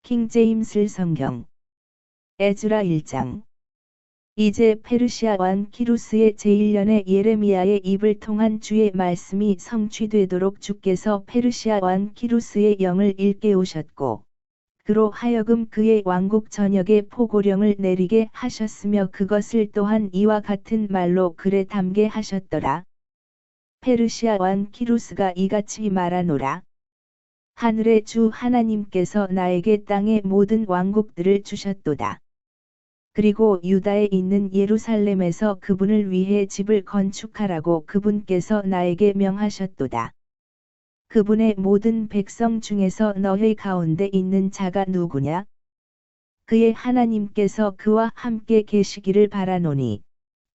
킹제임스 성경 에즈라 1장. 이제 페르시아 왕 키루스의 제1년에 예레미야의 입을 통한 주의 말씀이 성취되도록 주께서 페르시아 왕 키루스의 영을 일깨우셨고 그로 하여금 그의 왕국 전역에 포고령을 내리게 하셨으며 그것을 또한 이와 같은 말로 글에 담게 하셨더라. 페르시아 왕 키루스가 이같이 말하노라. 하늘의 주 하나님께서 나에게 땅의 모든 왕국들을 주셨도다. 그리고 유다에 있는 예루살렘에서 그분을 위해 집을 건축하라고 그분께서 나에게 명하셨도다. 그분의 모든 백성 중에서 너희 가운데 있는 자가 누구냐? 그의 하나님께서 그와 함께 계시기를 바라노니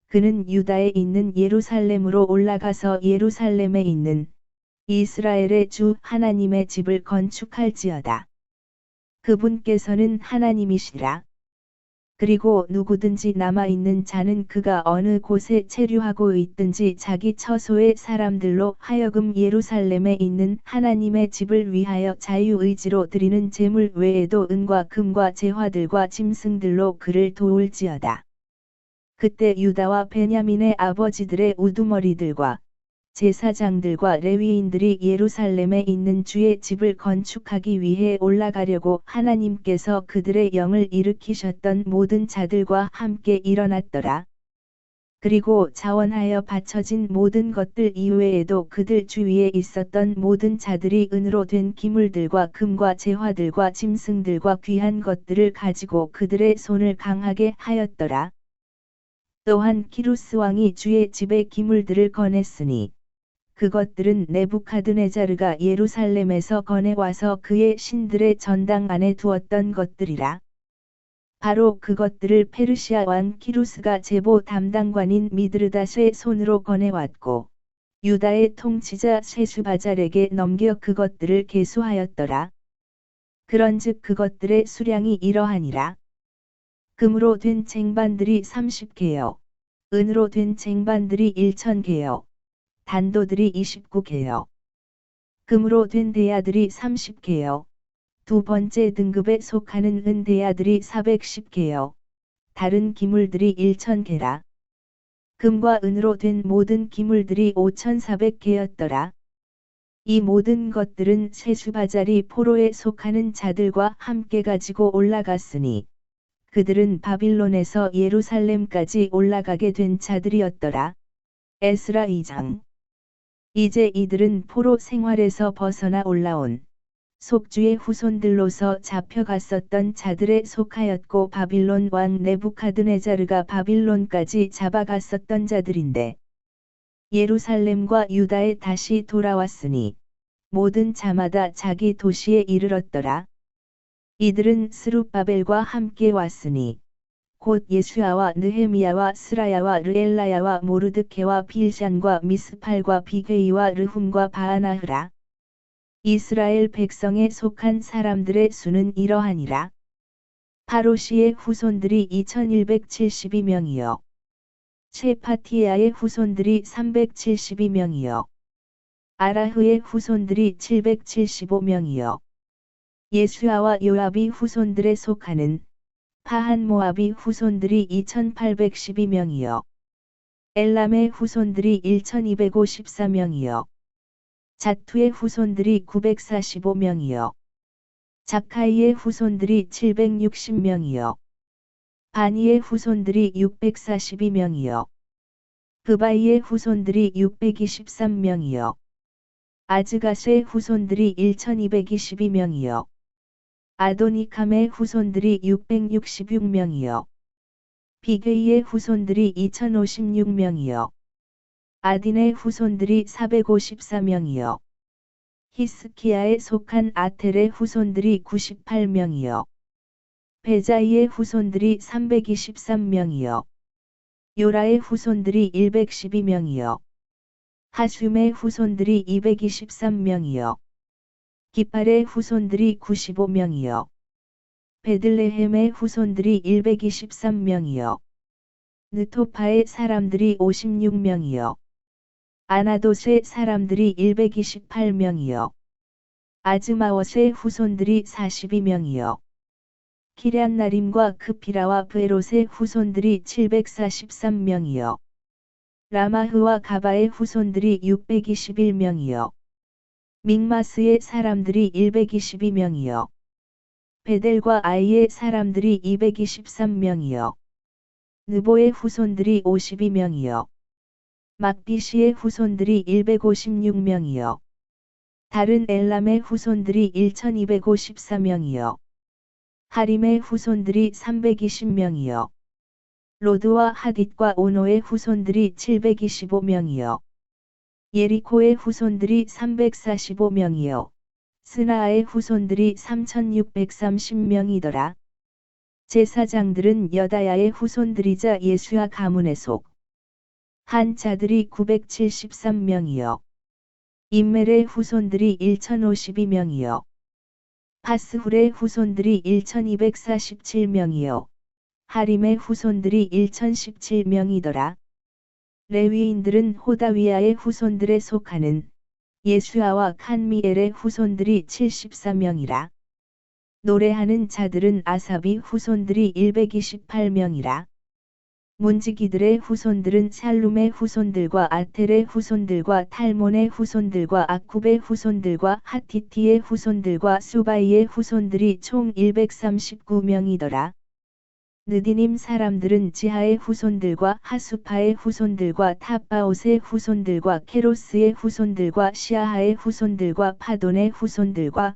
그는 유다에 있는 예루살렘으로 올라가서 예루살렘에 있는 이스라엘의 주 하나님의 집을 건축할지어다. 그분께서는 하나님이시라. 그리고 누구든지 남아있는 자는 그가 어느 곳에 체류하고 있든지 자기 처소의 사람들로 하여금 예루살렘에 있는 하나님의 집을 위하여 자유의지로 드리는 제물 외에도 은과 금과 재화들과 짐승들로 그를 도울지어다. 그때 유다와 베냐민의 아버지들의 우두머리들과 제사장들과 레위인들이 예루살렘에 있는 주의 집을 건축하기 위해 올라가려고 하나님께서 그들의 영을 일으키셨던 모든 자들과 함께 일어났더라. 그리고 자원하여 바쳐진 모든 것들 이외에도 그들 주위에 있었던 모든 자들이 은으로 된 기물들과 금과 재화들과 짐승들과 귀한 것들을 가지고 그들의 손을 강하게 하였더라. 또한 키루스 왕이 주의 집의 기물들을 거냈으니 그것들은 네부카드네자르가 예루살렘에서 거내와서 그의 신들의 전당 안에 두었던 것들이라. 바로 그것들을 페르시아 왕 키루스가 제보 담당관인 미드르닷의 손으로 거내왔고 유다의 통치자 세수바잘에게 넘겨 그것들을 계수하였더라. 그런즉 그것들의 수량이 이러하니라. 금으로 된 쟁반들이 30개요. 은으로 된 쟁반들이 1000개요. 단도들이 29개요. 금으로 된 대야들이 30개요. 두 번째 등급에 속하는 은 대야들이 410개요. 다른 기물들이 1000개라. 금과 은으로 된 모든 기물들이 5400개였더라. 이 모든 것들은 세수바잘이 포로에 속하는 자들과 함께 가지고 올라갔으니 그들은 바빌론에서 예루살렘까지 올라가게 된 자들이었더라. 에스라 2장. 이제 이들은 포로 생활에서 벗어나 올라온 속주의 후손들로서 잡혀갔었던 자들에 속하였고 바빌론 왕 네부카드네자르가 바빌론까지 잡아갔었던 자들인데 예루살렘과 유다에 다시 돌아왔으니 모든 자마다 자기 도시에 이르렀더라. 이들은 스룹바벨과 함께 왔으니 곧 예수아와 느헤미야와 스라야와 르엘라야와 모르드케와 빌샨과 미스팔과 비게이와 르훔과 바아나흐라. 이스라엘 백성에 속한 사람들의 수는 이러하니라. 파로시의 후손들이 2172명이요. 셰파티아의 후손들이 372명이요. 아라흐의 후손들이 775명이요. 예수아와 요압이 후손들에 속하는 파한 모압이 후손들이 2812명이요. 엘람의 후손들이 1254명이요. 자투의 후손들이 945명이요. 자카이의 후손들이 760명이요. 바니의 후손들이 642명이요. 브바이의 후손들이 623명이요. 아즈가스의 후손들이 1222명이요. 아도니캄의 후손들이 666명이요. 비게이의 후손들이 2056명이요. 아딘의 후손들이 454명이요. 히스키야에 속한 아텔의 후손들이 98명이요. 베자이의 후손들이 323명이요. 요라의 후손들이 112명이요. 하숨의 후손들이 223명이요. 기팔의 후손들이 95명이요. 베들레헴의 후손들이 123명이요. 느토파의 사람들이 56명이요. 아나돗의 사람들이 128명이요. 아즈마워스의 후손들이 42명이요. 키럇나림과 크피라와 브에롯의 후손들이 743명이요. 라마흐와 가바의 후손들이 621명이요. 믹마스의 사람들이 122명이요. 베델과 아이의 사람들이 223명이요. 느보의 후손들이 52명이요. 막디시의 후손들이 156명이요. 다른 엘람의 후손들이 1254명이요. 하림의 후손들이 320명이요. 로드와 하딧과 오노의 후손들이 725명이요. 예리코의 후손들이 345명이요. 스나아의 후손들이 3630명이더라. 제사장들은 여다야의 후손들이자 예수와 가문에 속한 자들이 973명이요. 임멜의 후손들이 1052명이요. 파스훌의 후손들이 1247명이요. 하림의 후손들이 1017명이더라. 레위인들은 호다위아의 후손들에 속하는 예수아와 칸미엘의 후손들이 74명이라. 노래하는 자들은 아삽이 후손들이 128명이라. 문지기들의 후손들은 샬룸의 후손들과 아텔의 후손들과 탈몬의 후손들과 아쿰의 후손들과 하티티의 후손들과 수바이의 후손들이 총 139명이더라. 느디님 사람들은 지하의 후손들과 하수파의 후손들과 탑바옷의 후손들과 케로스의 후손들과 시아하의 후손들과 파돈의 후손들과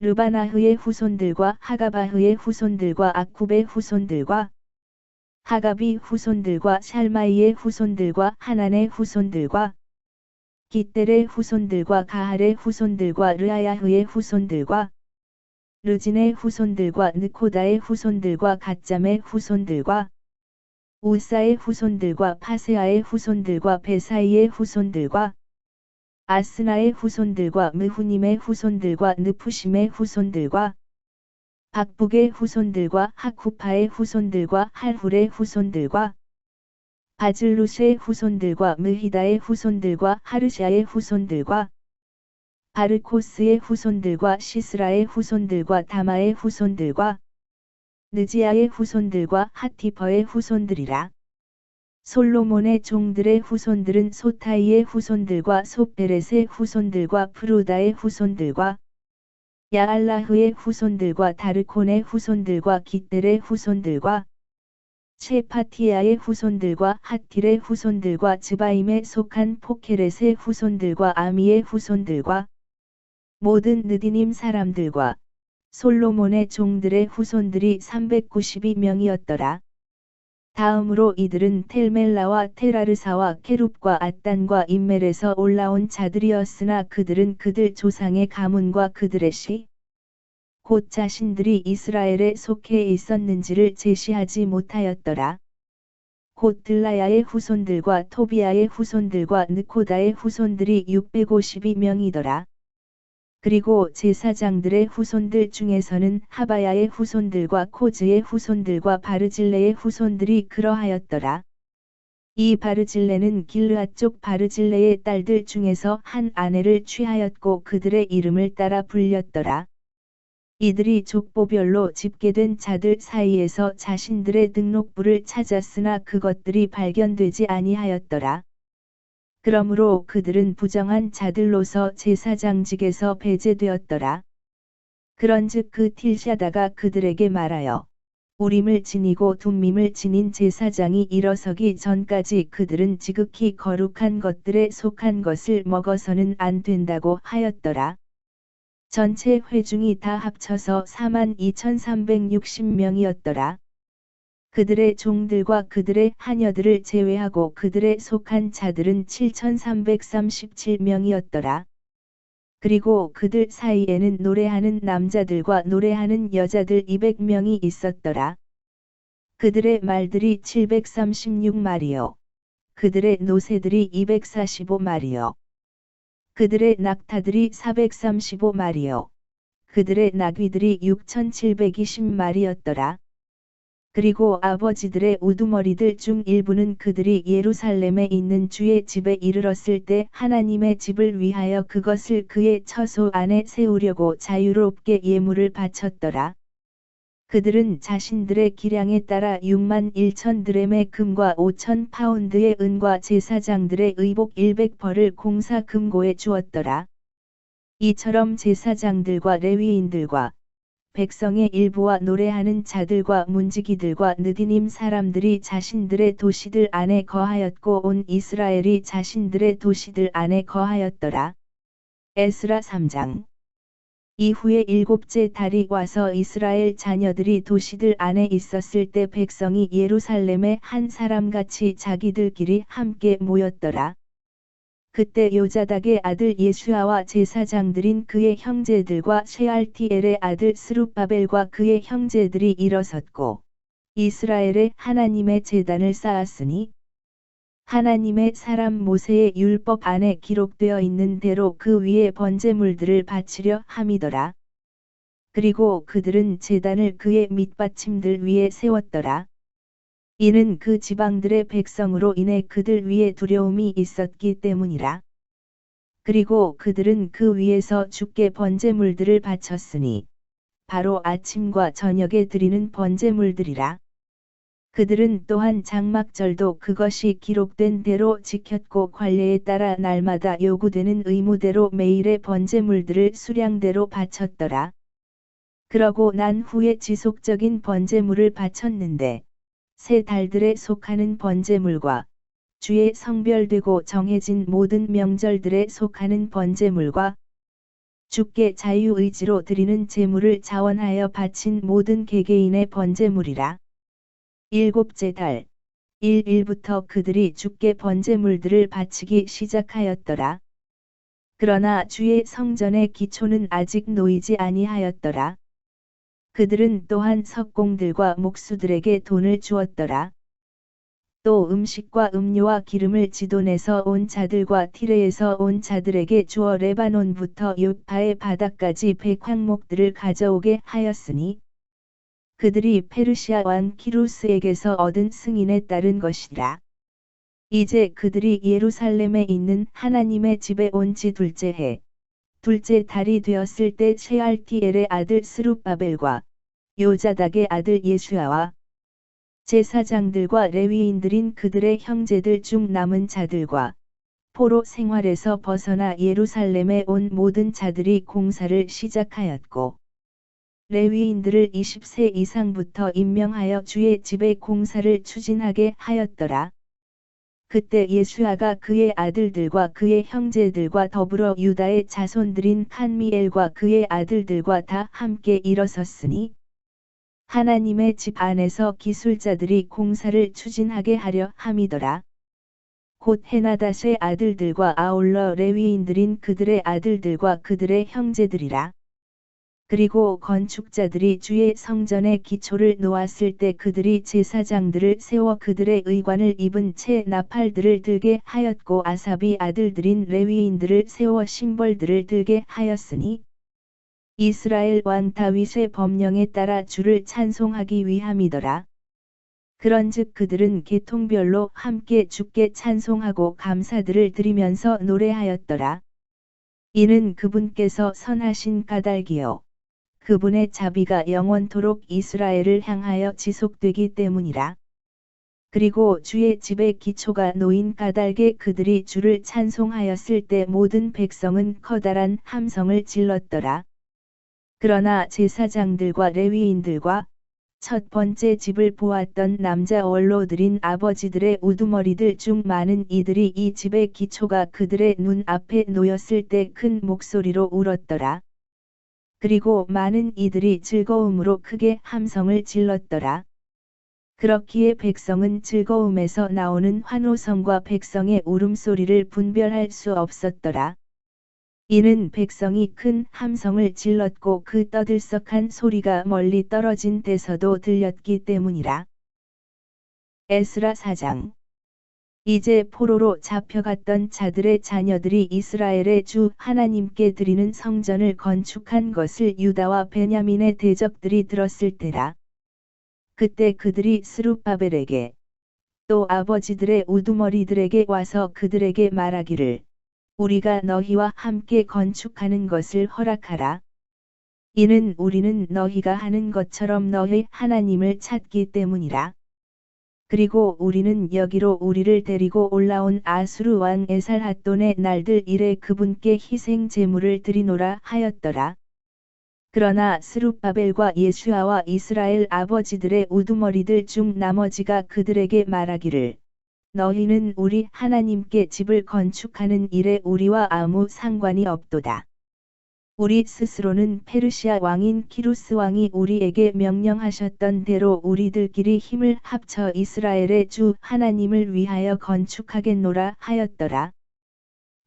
르바나흐의 후손들과 하가바흐의 후손들과 아쿰의 후손들과 하가비 후손들과 샬마이의 후손들과 하난의 후손들과 깃델의 후손들과 가할의 후손들과 르아야흐의 후손들과 르진의 후손들과 느코다의 후손들과 갓잠의 후손들과 우사의 후손들과 파세아의 후손들과 베사이의 후손들과 아스나의 후손들과 느후님의 후손들과 느푸심의 후손들과 박북의 후손들과 하쿠파의 후손들과 할훌의 후손들과 바즐루스의 후손들과 느히다의 후손들과 하르샤의 후손들과 바르코스의 후손들과 시스라의 후손들과 다마의 후손들과 느지아의 후손들과 하티퍼의 후손들이라. 솔로몬의 종들의 후손들은 소타이의 후손들과 소페렛의 후손들과 프루다의 후손들과 야알라흐의 후손들과 다르콘의 후손들과 깃델의 후손들과 체파티아의 후손들과 하틸의 후손들과 즈바임에 속한 포케렛의 후손들과 아미의 후손들과 모든 느디님 사람들과 솔로몬의 종들의 후손들이 392명이었더라. 다음으로 이들은 텔멜라와 테라르사와 케룹과 앗단과 임멜에서 올라온 자들이었으나 그들은 그들 조상의 가문과 그들의 시, 곧 자신들이 이스라엘에 속해 있었는지를 제시하지 못하였더라. 곧 들라야의 후손들과 토비아의 후손들과 느코다의 후손들이 652명이더라. 그리고 제사장들의 후손들 중에서는 하바야의 후손들과 코즈의 후손들과 바르질레의 후손들이 그러하였더라. 이 바르질레는 길르앗 쪽 바르질레의 딸들 중에서 한 아내를 취하였고 그들의 이름을 따라 불렸더라. 이들이 족보별로 집계된 자들 사이에서 자신들의 등록부를 찾았으나 그것들이 발견되지 아니하였더라. 그러므로 그들은 부정한 자들로서 제사장직에서 배제되었더라. 그런즉 그 틸샤다가 그들에게 말하여 우림을 지니고 둠밈을 지닌 제사장이 일어서기 전까지 그들은 지극히 거룩한 것들에 속한 것을 먹어서는 안 된다고 하였더라. 전체 회중이 다 합쳐서 42,360명이었더라. 그들의 종들과 그들의 하녀들을 제외하고 그들의 속한 자들은 7,337명이었더라. 그리고 그들 사이에는 노래하는 남자들과 노래하는 여자들 200명이 있었더라. 그들의 말들이 736마리요. 그들의 노새들이 245마리요. 그들의 낙타들이 435마리요. 그들의 나귀들이 6,720마리였더라. 그리고 아버지들의 우두머리들 중 일부는 그들이 예루살렘에 있는 주의 집에 이르렀을 때 하나님의 집을 위하여 그것을 그의 처소 안에 세우려고 자유롭게 예물을 바쳤더라. 그들은 자신들의 기량에 따라 6만 1천 드램의 금과 5천 파운드의 은과 제사장들의 의복 100벌을 공사 금고에 주었더라. 이처럼 제사장들과 레위인들과 백성의 일부와 노래하는 자들과 문지기들과 느디님 사람들이 자신들의 도시들 안에 거하였고 온 이스라엘이 자신들의 도시들 안에 거하였더라. 에스라 3장. 이후에 일곱째 달이 와서 이스라엘 자녀들이 도시들 안에 있었을 때 백성이 예루살렘에 한 사람같이 자기들끼리 함께 모였더라. 그때 요자닥의 아들 예수아와 제사장들인 그의 형제들과 셰알티엘의 아들 스룹바벨과 그의 형제들이 일어섰고 이스라엘의 하나님의 제단을 쌓았으니 하나님의 사람 모세의 율법 안에 기록되어 있는 대로 그 위에 번제물들을 바치려 함이더라. 그리고 그들은 제단을 그의 밑받침들 위에 세웠더라. 이는 그 지방들의 백성으로 인해 그들 위에 두려움이 있었기 때문이라. 그리고 그들은 그 위에서 주께 번제물들을 바쳤으니 바로 아침과 저녁에 드리는 번제물들이라. 그들은 또한 장막절도 그것이 기록된 대로 지켰고 관례에 따라 날마다 요구되는 의무대로 매일의 번제물들을 수량대로 바쳤더라. 그러고 난 후에 지속적인 번제물을 바쳤는데 세 달들에 속하는 번제물과 주의 성별되고 정해진 모든 명절들에 속하는 번제물과 주께 자유의지로 드리는 제물을 자원하여 바친 모든 개개인의 번제물이라. 일곱째 달 1일부터 그들이 주께 번제물들을 바치기 시작하였더라. 그러나 주의 성전의 기초는 아직 놓이지 아니하였더라. 그들은 또한 석공들과 목수들에게 돈을 주었더라. 또 음식과 음료와 기름을 지돈에서 온 자들과 티레에서 온 자들에게 주어 레바논부터 요파의 바다까지 백향목들을 가져오게 하였으니 그들이 페르시아 왕 키루스에게서 얻은 승인에 따른 것이라. 이제 그들이 예루살렘에 있는 하나님의 집에 온 지 둘째 해, 둘째 달이 되었을 때 셰알티엘의 아들 스룹바벨과 요자닥의 아들 예수아와 제사장들과 레위인들인 그들의 형제들 중 남은 자들과 포로 생활에서 벗어나 예루살렘에 온 모든 자들이 공사를 시작하였고 레위인들을 20세 이상부터 임명하여 주의 집의 공사를 추진하게 하였더라. 그때 예수아가 그의 아들들과 그의 형제들과 더불어 유다의 자손들인 칸미엘과 그의 아들들과 다 함께 일어섰으니 하나님의 집 안에서 기술자들이 공사를 추진하게 하려 함이더라. 곧 헤나닷의 아들들과 아울러 레위인들인 그들의 아들들과 그들의 형제들이라. 그리고 건축자들이 주의 성전의 기초를 놓았을 때 그들이 제사장들을 세워 그들의 의관을 입은 채 나팔들을 들게 하였고 아삽이 아들들인 레위인들을 세워 심벌들을 들게 하였으니 이스라엘 왕 다윗의 법령에 따라 주를 찬송하기 위함이더라. 그런즉 그들은 계통별로 함께 주께 찬송하고 감사들을 드리면서 노래하였더라. 이는 그분께서 선하신 까닭이요 그분의 자비가 영원토록 이스라엘을 향하여 지속되기 때문이라. 그리고 주의 집의 기초가 놓인 까닭에 그들이 주를 찬송하였을 때 모든 백성은 커다란 함성을 질렀더라. 그러나 제사장들과 레위인들과 첫 번째 집을 보았던 남자 원로들인 아버지들의 우두머리들 중 많은 이들이 이 집의 기초가 그들의 눈 앞에 놓였을 때 큰 목소리로 울었더라. 그리고 많은 이들이 즐거움으로 크게 함성을 질렀더라. 그렇기에 백성은 즐거움에서 나오는 환호성과 백성의 울음소리를 분별할 수 없었더라. 이는 백성이 큰 함성을 질렀고 그 떠들썩한 소리가 멀리 떨어진 데서도 들렸기 때문이라. 에스라 4장. 이제 포로로 잡혀갔던 자들의 자녀들이 이스라엘의 주 하나님께 드리는 성전을 건축한 것을 유다와 베냐민의 대적들이 들었을 때라. 그때 그들이 스룹바벨에게 또 아버지들의 우두머리들에게 와서 그들에게 말하기를 우리가 너희와 함께 건축하는 것을 허락하라. 이는 우리는 너희가 하는 것처럼 너희 하나님을 찾기 때문이라. 그리고 우리는 여기로 우리를 데리고 올라온 아수르 왕 에살핫돈의 날들 이래 그분께 희생 제물을 드리노라 하였더라. 그러나 스룹바벨과 예수아와 이스라엘 아버지들의 우두머리들 중 나머지가 그들에게 말하기를 너희는 우리 하나님께 집을 건축하는 일에 우리와 아무 상관이 없도다. 우리 스스로는 페르시아 왕인 키루스 왕이 우리에게 명령하셨던 대로 우리들끼리 힘을 합쳐 이스라엘의 주 하나님을 위하여 건축하겠노라 하였더라.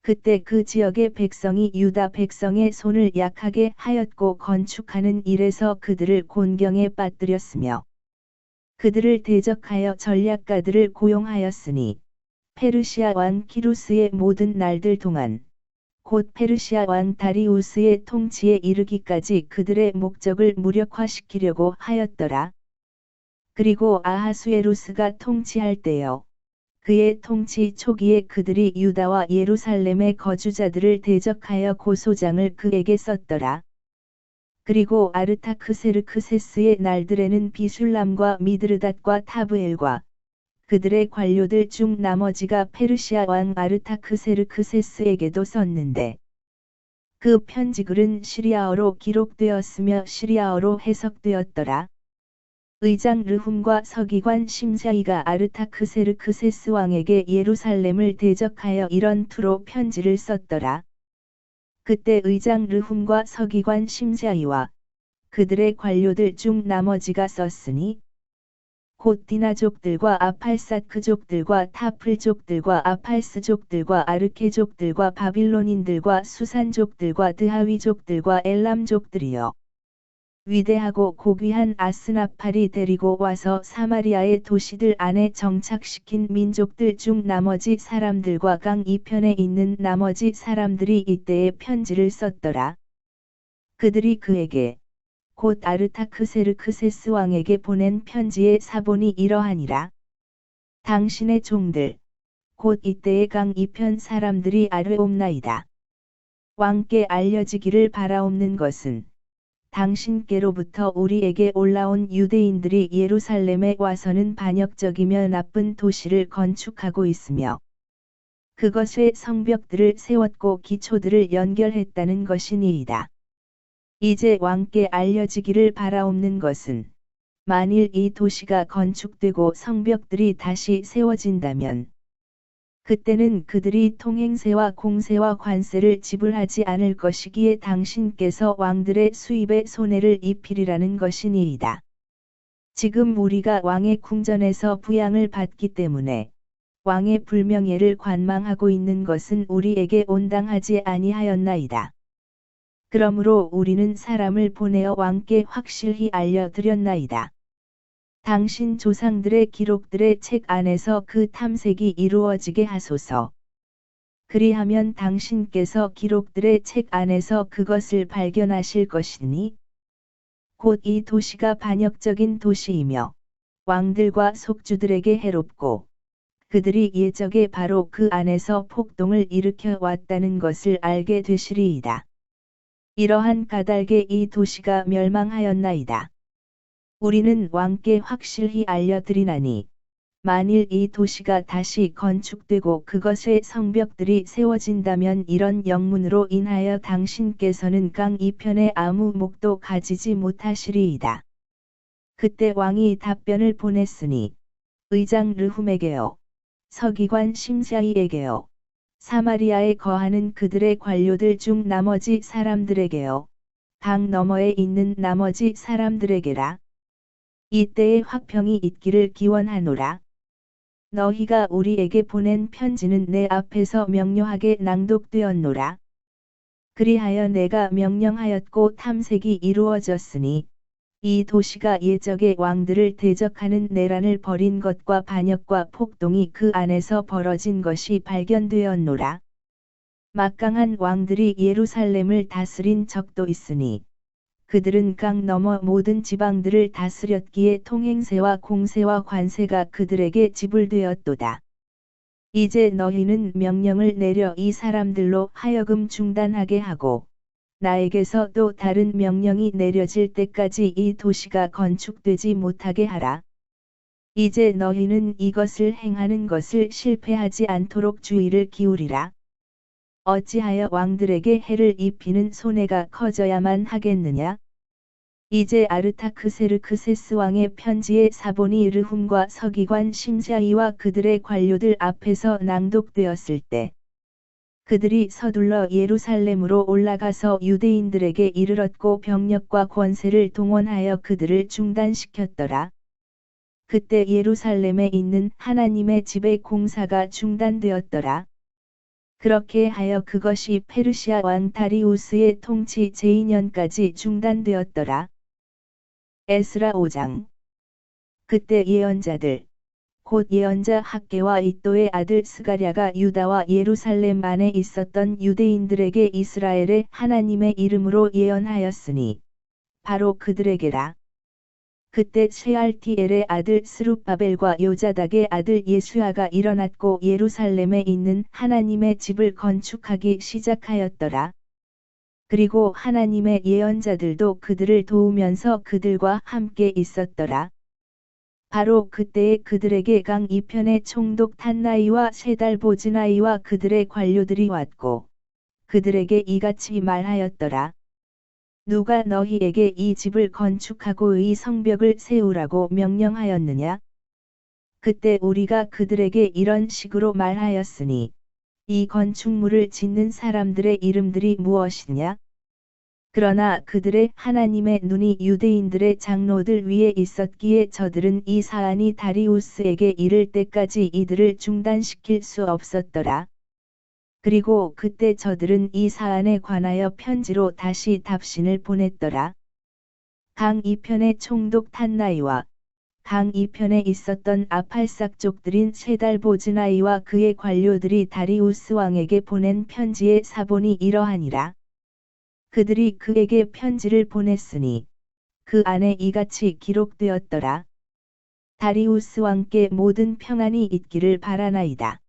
그때 그 지역의 백성이 유다 백성의 손을 약하게 하였고 건축하는 일에서 그들을 곤경에 빠뜨렸으며 그들을 대적하여 전략가들을 고용하였으니 페르시아 왕 키루스의 모든 날들 동안 곧 페르시아 왕 다리우스의 통치에 이르기까지 그들의 목적을 무력화시키려고 하였더라. 그리고 아하수에루스가 통치할 때요. 그의 통치 초기에 그들이 유다와 예루살렘의 거주자들을 대적하여 고소장을 그에게 썼더라. 그리고 아르타크세르크세스의 날들에는 비술람과 미드르닷과 타브엘과 그들의 관료들 중 나머지가 페르시아 왕 아르타크세르크세스에게도 썼는데 그 편지글은 시리아어로 기록되었으며 시리아어로 해석되었더라. 의장 르훔과 서기관 심샤이가 아르타크세르크세스 왕에게 예루살렘을 대적하여 이런 투로 편지를 썼더라. 그때 의장 르훔과 서기관 심샤이와 그들의 관료들 중 나머지가 썼으니 곧 디나족들과 아팔사크족들과 타플족들과 아팔스족들과 아르케족들과 바빌론인들과 수산족들과 드하위족들과 엘람족들이여. 위대하고 고귀한 아스나팔이 데리고 와서 사마리아의 도시들 안에 정착시킨 민족들 중 나머지 사람들과 강 이편에 있는 나머지 사람들이 이때에 편지를 썼더라. 그들이 그에게 곧 아르타크세르크세스 왕에게 보낸 편지의 사본이 이러하니라. 당신의 종들, 곧 이때의 강 이편 사람들이 아뢰옵나이다. 왕께 알려지기를 바라옵는 것은 당신께로부터 우리에게 올라온 유대인들이 예루살렘에 와서는 반역적이며 나쁜 도시를 건축하고 있으며 그것의 성벽들을 세웠고 기초들을 연결했다는 것이니이다. 이제 왕께 알려지기를 바라옵는 것은 만일 이 도시가 건축되고 성벽들이 다시 세워진다면 그때는 그들이 통행세와 공세와 관세를 지불하지 않을 것이기에 당신께서 왕들의 수입에 손해를 입히리라는 것이니이다. 지금 우리가 왕의 궁전에서 부양을 받기 때문에 왕의 불명예를 관망하고 있는 것은 우리에게 온당하지 아니하였나이다. 그러므로 우리는 사람을 보내어 왕께 확실히 알려드렸나이다. 당신 조상들의 기록들의 책 안에서 그 탐색이 이루어지게 하소서. 그리하면 당신께서 기록들의 책 안에서 그것을 발견하실 것이니 곧 이 도시가 반역적인 도시이며 왕들과 속주들에게 해롭고 그들이 예적에 바로 그 안에서 폭동을 일으켜 왔다는 것을 알게 되시리이다. 이러한 까닭에 이 도시가 멸망하였나이다. 우리는 왕께 확실히 알려드리나니 만일 이 도시가 다시 건축되고 그것의 성벽들이 세워진다면 이런 영문으로 인하여 당신께서는 강 이편에 아무 목도 가지지 못하시리이다. 그때 왕이 답변을 보냈으니 의장 르훔에게요, 서기관 심샤이에게요, 사마리아에 거하는 그들의 관료들 중 나머지 사람들에게요, 강 너머에 있는 나머지 사람들에게라. 이때에 화평이 있기를 기원하노라. 너희가 우리에게 보낸 편지는 내 앞에서 명료하게 낭독되었노라. 그리하여 내가 명령하였고 탐색이 이루어졌으니 이 도시가 예적의 왕들을 대적하는 내란을 벌인 것과 반역과 폭동이 그 안에서 벌어진 것이 발견되었노라. 막강한 왕들이 예루살렘을 다스린 적도 있으니 그들은 강 너머 모든 지방들을 다스렸기에 통행세와 공세와 관세가 그들에게 지불되었도다. 이제 너희는 명령을 내려 이 사람들로 하여금 중단하게 하고 나에게서 또 다른 명령이 내려질 때까지 이 도시가 건축되지 못하게 하라. 이제 너희는 이것을 행하는 것을 실패하지 않도록 주의를 기울이라. 어찌하여 왕들에게 해를 입히는 손해가 커져야만 하겠느냐? 이제 아르타크세르크세스 왕의 편지의 사본이 르훔과 서기관 심샤이와 그들의 관료들 앞에서 낭독되었을 때 그들이 서둘러 예루살렘으로 올라가서 유대인들에게 이르렀고 병력과 권세를 동원하여 그들을 중단시켰더라. 그때 예루살렘에 있는 하나님의 집의 공사가 중단되었더라. 그렇게 하여 그것이 페르시아 왕 다리우스의 통치 제2년까지 중단되었더라. 에스라 5장. 그때 예언자들, 곧 예언자 학개와 이도의 아들 스가랴가 유다와 예루살렘 안에 있었던 유대인들에게 이스라엘의 하나님의 이름으로 예언하였으니 바로 그들에게라. 그때 쉐알티엘의 아들 스룹바벨과 요자닥의 아들 예수아가 일어났고 예루살렘에 있는 하나님의 집을 건축하기 시작하였더라. 그리고 하나님의 예언자들도 그들을 도우면서 그들과 함께 있었더라. 바로 그때에 그들에게 강 이편의 총독 탄나이와 셰달보즈나이와 그들의 관료들이 왔고 그들에게 이같이 말하였더라. 누가 너희에게 이 집을 건축하고 이 성벽을 세우라고 명령하였느냐? 그때 우리가 그들에게 이런 식으로 말하였으니 이 건축물을 짓는 사람들의 이름들이 무엇이냐? 그러나 그들의 하나님의 눈이 유대인들의 장로들 위에 있었기에 저들은 이 사안이 다리우스에게 이를 때까지 이들을 중단시킬 수 없었더라. 그리고 그때 저들은 이 사안에 관하여 편지로 다시 답신을 보냈더라. 강 이편의 총독 탄나이와 강 이편에 있었던 아팔삭족들인 셰달보즈나이와 그의 관료들이 다리우스 왕에게 보낸 편지의 사본이 이러하니라. 그들이 그에게 편지를 보냈으니 그 안에 이같이 기록되었더라. 다리우스 왕께 모든 평안이 있기를 바라나이다.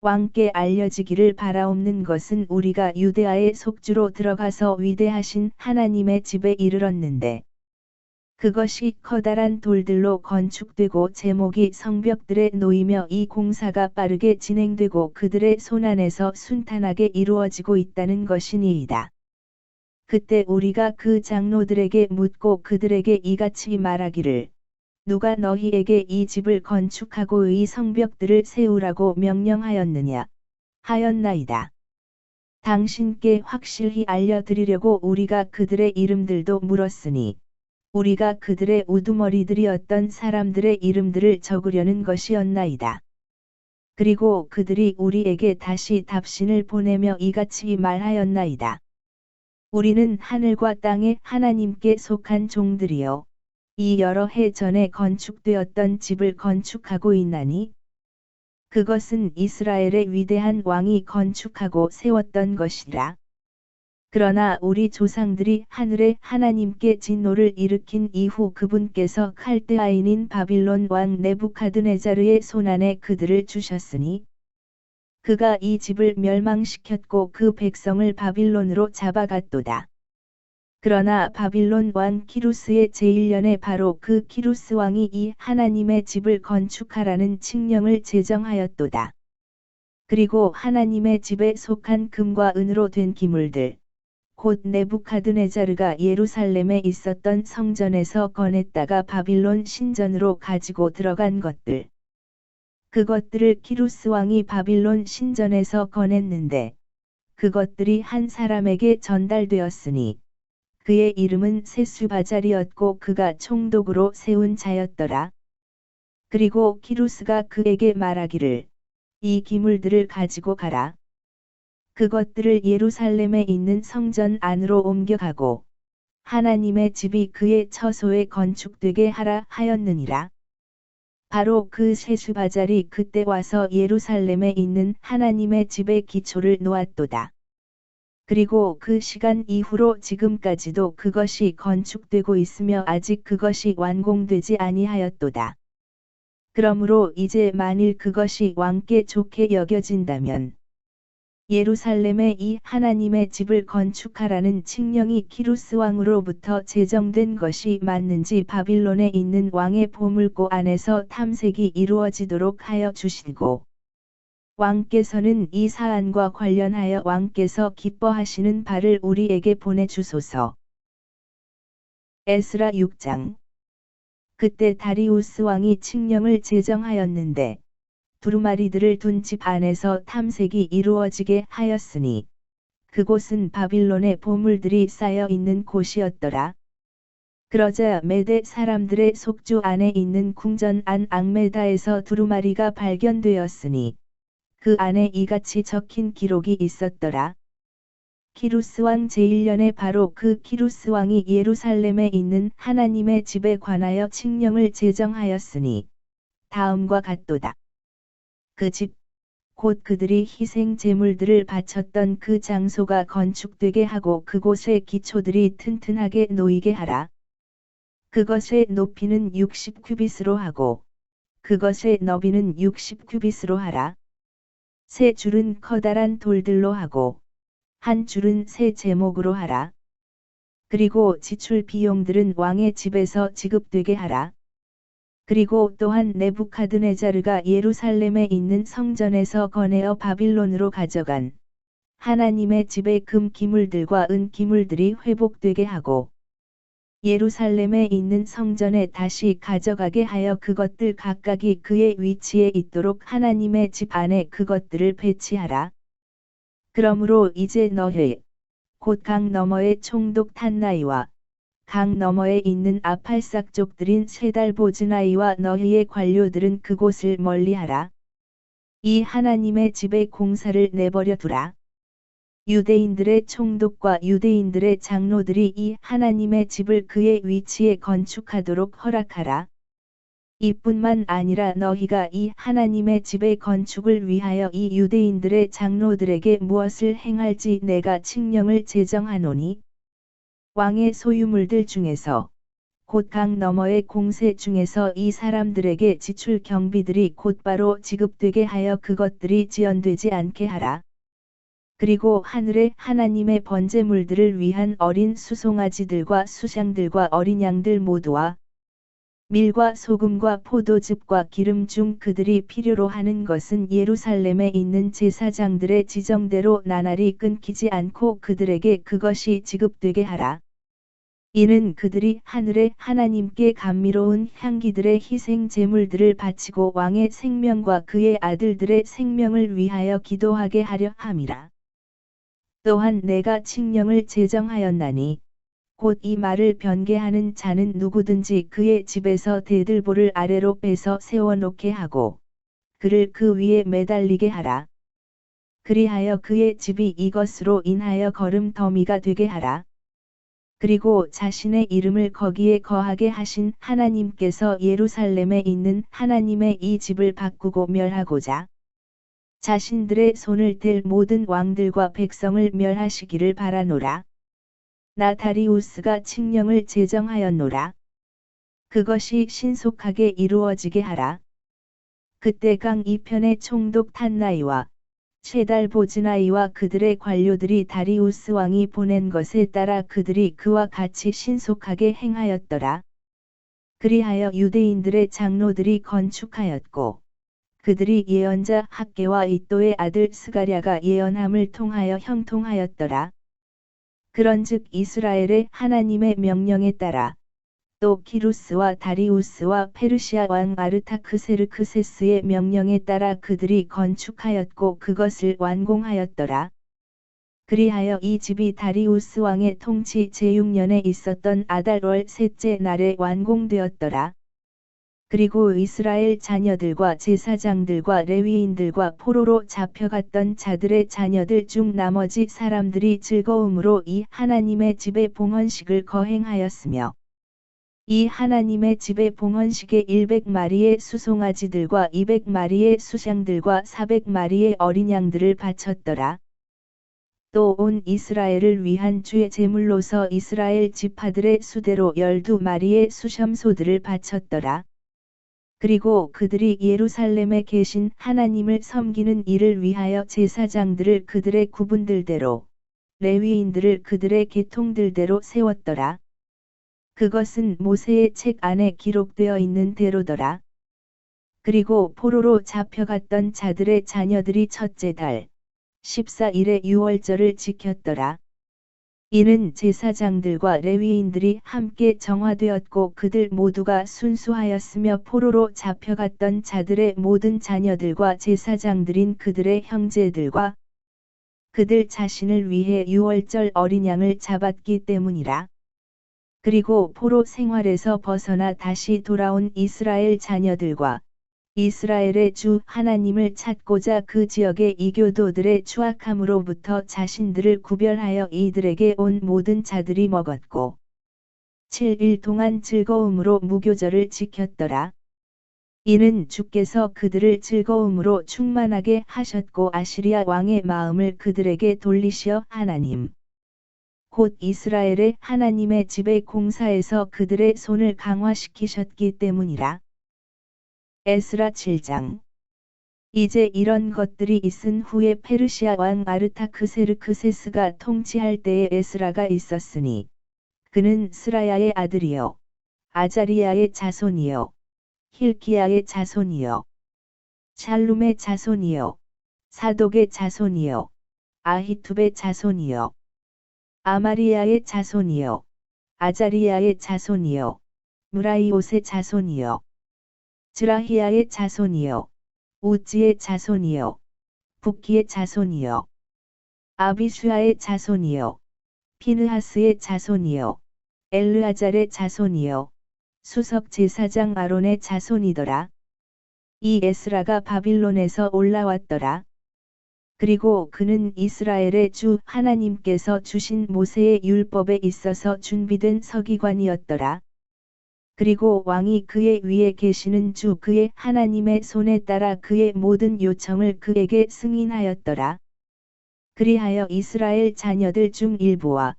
왕께 알려지기를 바라옵는 것은 우리가 유대아의 속주로 들어가서 위대하신 하나님의 집에 이르렀는데 그것이 커다란 돌들로 건축되고 제목이 성벽들에 놓이며 이 공사가 빠르게 진행되고 그들의 손안에서 순탄하게 이루어지고 있다는 것이니이다. 그때 우리가 그 장로들에게 묻고 그들에게 이같이 말하기를 누가 너희에게 이 집을 건축하고 이 성벽들을 세우라고 명령하였느냐 하였나이다. 당신께 확실히 알려드리려고 우리가 그들의 이름들도 물었으니 우리가 그들의 우두머리들이었던 사람들의 이름들을 적으려는 것이었나이다. 그리고 그들이 우리에게 다시 답신을 보내며 이같이 말하였나이다. 우리는 하늘과 땅의 하나님께 속한 종들이요. 이 여러 해 전에 건축되었던 집을 건축하고 있나니 그것은 이스라엘의 위대한 왕이 건축하고 세웠던 것이라. 그러나 우리 조상들이 하늘의 하나님께 진노를 일으킨 이후 그분께서 칼드아인인 바빌론 왕 네부카드네자르의 손안에 그들을 주셨으니 그가 이 집을 멸망시켰고 그 백성을 바빌론으로 잡아갔도다. 그러나 바빌론 왕 키루스의 제1년에 바로 그 키루스 왕이 이 하나님의 집을 건축하라는 칙령을 제정하였도다. 그리고 하나님의 집에 속한 금과 은으로 된 기물들, 곧 네부카드네자르가 예루살렘에 있었던 성전에서 꺼냈다가 바빌론 신전으로 가지고 들어간 것들. 그것들을 키루스 왕이 바빌론 신전에서 꺼냈는데 그것들이 한 사람에게 전달되었으니 그의 이름은 세수바잘이었고 그가 총독으로 세운 자였더라. 그리고 키루스가 그에게 말하기를 이 기물들을 가지고 가라. 그것들을 예루살렘에 있는 성전 안으로 옮겨가고 하나님의 집이 그의 처소에 건축되게 하라 하였느니라. 바로 그 세수바잘이 그때 와서 예루살렘에 있는 하나님의 집의 기초를 놓았도다. 그리고 그 시간 이후로 지금까지도 그것이 건축되고 있으며 아직 그것이 완공되지 아니하였도다. 그러므로 이제 만일 그것이 왕께 좋게 여겨진다면 예루살렘에 이 하나님의 집을 건축하라는 칙령이 키루스 왕으로부터 제정된 것이 맞는지 바빌론에 있는 왕의 보물고 안에서 탐색이 이루어지도록 하여 주시고, 왕께서는 이 사안과 관련하여 왕께서 기뻐하시는 바를 우리에게 보내주소서. 에스라 6장. 그때 다리우스 왕이 칙령을 제정하였는데, 두루마리들을 둔 집 안에서 탐색이 이루어지게 하였으니, 그곳은 바빌론의 보물들이 쌓여 있는 곳이었더라. 그러자 메대 사람들의 속주 안에 있는 궁전 안 앙메다에서 두루마리가 발견되었으니, 그 안에 이같이 적힌 기록이 있었더라. 키루스 왕 제1년에 바로 그 키루스 왕이 예루살렘에 있는 하나님의 집에 관하여 칙령을 제정하였으니, 다음과 같도다. 그 집, 곧 그들이 희생 제물들을 바쳤던 그 장소가 건축되게 하고 그곳의 기초들이 튼튼하게 놓이게 하라. 그것의 높이는 60규빗으로 하고, 그것의 너비는 60규빗으로 하라. 세 줄은 커다란 돌들로 하고, 한 줄은 새 제목으로 하라. 그리고 지출 비용들은 왕의 집에서 지급되게 하라. 그리고 또한 네부카드네자르가 예루살렘에 있는 성전에서 거내어 바빌론으로 가져간 하나님의 집의 금 기물들과 은 기물들이 회복되게 하고, 예루살렘에 있는 성전에 다시 가져가게 하여 그것들 각각이 그의 위치에 있도록 하나님의 집 안에 그것들을 배치하라. 그러므로 이제 너희, 곧 강 너머의 총독 탄나이와 강 너머에 있는 아팔삭족들인 세달보즈나이와 너희의 관료들은 그곳을 멀리하라. 이 하나님의 집의 공사를 내버려 두라. 유대인들의 총독과 유대인들의 장로들이 이 하나님의 집을 그의 위치에 건축하도록 허락하라. 이뿐만 아니라 너희가 이 하나님의 집의 건축을 위하여 이 유대인들의 장로들에게 무엇을 행할지 내가 칙령을 제정하노니, 왕의 소유물들 중에서 곧 강 너머의 공세 중에서 이 사람들에게 지출 경비들이 곧바로 지급되게 하여 그것들이 지연되지 않게 하라. 그리고 하늘의 하나님의 번제물들을 위한 어린 수송아지들과 수샹들과 어린 양들 모두와 밀과 소금과 포도즙과 기름 중 그들이 필요로 하는 것은 예루살렘에 있는 제사장들의 지정대로 나날이 끊기지 않고 그들에게 그것이 지급되게 하라. 이는 그들이 하늘의 하나님께 감미로운 향기들의 희생 제물들을 바치고 왕의 생명과 그의 아들들의 생명을 위하여 기도하게 하려 함이라. 또한 내가 칙령을 제정하였나니, 곧 이 말을 변개하는 자는 누구든지 그의 집에서 대들보를 아래로 빼서 세워놓게 하고, 그를 그 위에 매달리게 하라. 그리하여 그의 집이 이것으로 인하여 걸음더미가 되게 하라. 그리고 자신의 이름을 거기에 거하게 하신 하나님께서 예루살렘에 있는 하나님의 이 집을 바꾸고 멸하고자 자신들의 손을 댈 모든 왕들과 백성을 멸하시기를 바라노라. 나 다리우스가 칙령을 제정하였노라. 그것이 신속하게 이루어지게 하라. 그때 강 이편의 총독 탄나이와 셰달보즈나이와 그들의 관료들이 다리우스 왕이 보낸 것에 따라 그들이 그와 같이 신속하게 행하였더라. 그리하여 유대인들의 장로들이 건축하였고, 그들이 예언자 학개와 이또의 아들 스가랴가 예언함을 통하여 형통하였더라. 그런즉 이스라엘의 하나님의 명령에 따라 또 키루스와 다리우스와 페르시아 왕 아르타크세르크세스의 명령에 따라 그들이 건축하였고 그것을 완공하였더라. 그리하여 이 집이 다리우스 왕의 통치 제6년에 있었던 아달월 셋째 날에 완공되었더라. 그리고 이스라엘 자녀들과 제사장들과 레위인들과 포로로 잡혀갔던 자들의 자녀들 중 나머지 사람들이 즐거움으로 이 하나님의 집의 봉헌식을 거행하였으며, 이 하나님의 집의 봉헌식에 100마리의 수송아지들과 200마리의 수샹들과 400마리의 어린 양들을 바쳤더라. 또 온 이스라엘을 위한 주의 제물로서 이스라엘 지파들의 수대로 12마리의 수염소들을 바쳤더라. 그리고 그들이 예루살렘에 계신 하나님을 섬기는 일을 위하여 제사장들을 그들의 구분들대로, 레위인들을 그들의 계통들대로 세웠더라. 그것은 모세의 책 안에 기록되어 있는 대로더라. 그리고 포로로 잡혀갔던 자들의 자녀들이 첫째 달 14일의 유월절을 지켰더라. 이는 제사장들과 레위인들이 함께 정화되었고 그들 모두가 순수하였으며 포로로 잡혀갔던 자들의 모든 자녀들과 제사장들인 그들의 형제들과 그들 자신을 위해 유월절 어린 양을 잡았기 때문이라. 그리고 포로 생활에서 벗어나 다시 돌아온 이스라엘 자녀들과 이스라엘의 주 하나님을 찾고자 그 지역의 이교도들의 추악함으로부터 자신들을 구별하여 이들에게 온 모든 자들이 먹었고 7일 동안 즐거움으로 무교절을 지켰더라. 이는 주께서 그들을 즐거움으로 충만하게 하셨고 아시리아 왕의 마음을 그들에게 돌리시어 하나님 곧 이스라엘의 하나님의 집의 공사에서 그들의 손을 강화시키셨기 때문이라. 에스라 7장. 이제 이런 것들이 있은 후에 페르시아 왕 아르타크세르크세스가 통치할 때에 에스라가 있었으니 그는 스라야의 아들이요 아자리야의 자손이요 힐기야의 자손이요 샬룸의 자손이요 사독의 자손이요 아히투베의 자손이요 아마리야의 자손이요 아자리야의 자손이요 무라이옷의 자손이요 즈라히야의 자손이요 우찌의 자손이요 북기의 자손이요 아비슈아의 자손이요 피느하스의 자손이요 엘르아잘의 자손이요 수석 제사장 아론의 자손이더라. 이 에스라가 바빌론에서 올라왔더라. 그리고 그는 이스라엘의 주 하나님께서 주신 모세의 율법에 있어서 준비된 서기관이었더라. 그리고 왕이 그의 위에 계시는 주 그의 하나님의 손에 따라 그의 모든 요청을 그에게 승인하였더라. 그리하여 이스라엘 자녀들 중 일부와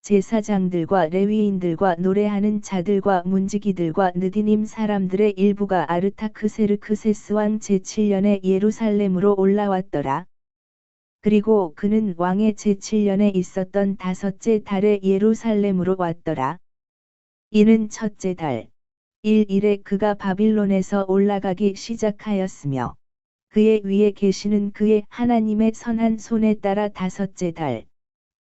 제사장들과 레위인들과 노래하는 자들과 문지기들과 느디님 사람들의 일부가 아르타크세르크세스 왕 제7년에 예루살렘으로 올라왔더라. 그리고 그는 왕의 제7년에 있었던 다섯째 달에 예루살렘으로 왔더라. 이는 첫째 달 1일에 그가 바빌론에서 올라가기 시작하였으며 그의 위에 계시는 그의 하나님의 선한 손에 따라 다섯째 달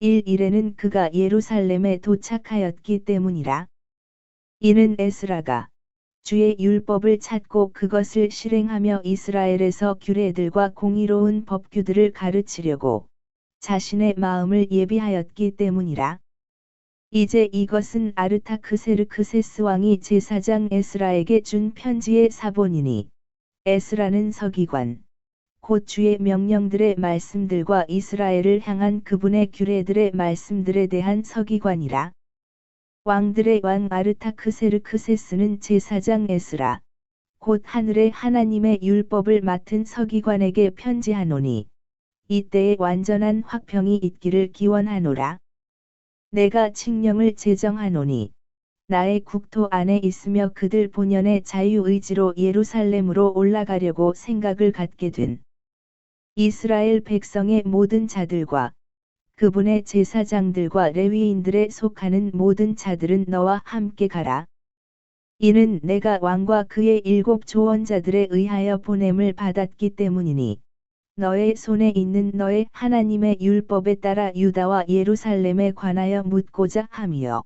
1일에는 그가 예루살렘에 도착하였기 때문이라. 이는 에스라가 주의 율법을 찾고 그것을 실행하며 이스라엘에서 규례들과 공의로운 법규들을 가르치려고 자신의 마음을 예비하였기 때문이라. 이제 이것은 아르타크세르크세스 왕이 제사장 에스라에게 준 편지의 사본이니 에스라는 서기관 곧 주의 명령들의 말씀들과 이스라엘을 향한 그분의 규례들의 말씀들에 대한 서기관이라. 왕들의 왕 아르타크세르크세스는 제사장 에스라 곧 하늘의 하나님의 율법을 맡은 서기관에게 편지하노니 이때에 완전한 화평이 있기를 기원하노라. 내가 칙령을 제정하노니 나의 국토 안에 있으며 그들 본연의 자유의지로 예루살렘으로 올라가려고 생각을 갖게 된 이스라엘 백성의 모든 자들과 그분의 제사장들과 레위인들에 속하는 모든 자들은 너와 함께 가라. 이는 내가 왕과 그의 7 조언자들에 의하여 보냄을 받았기 때문이니 너의 손에 있는 너의 하나님의 율법에 따라 유다와 예루살렘에 관하여 묻고자 함이요.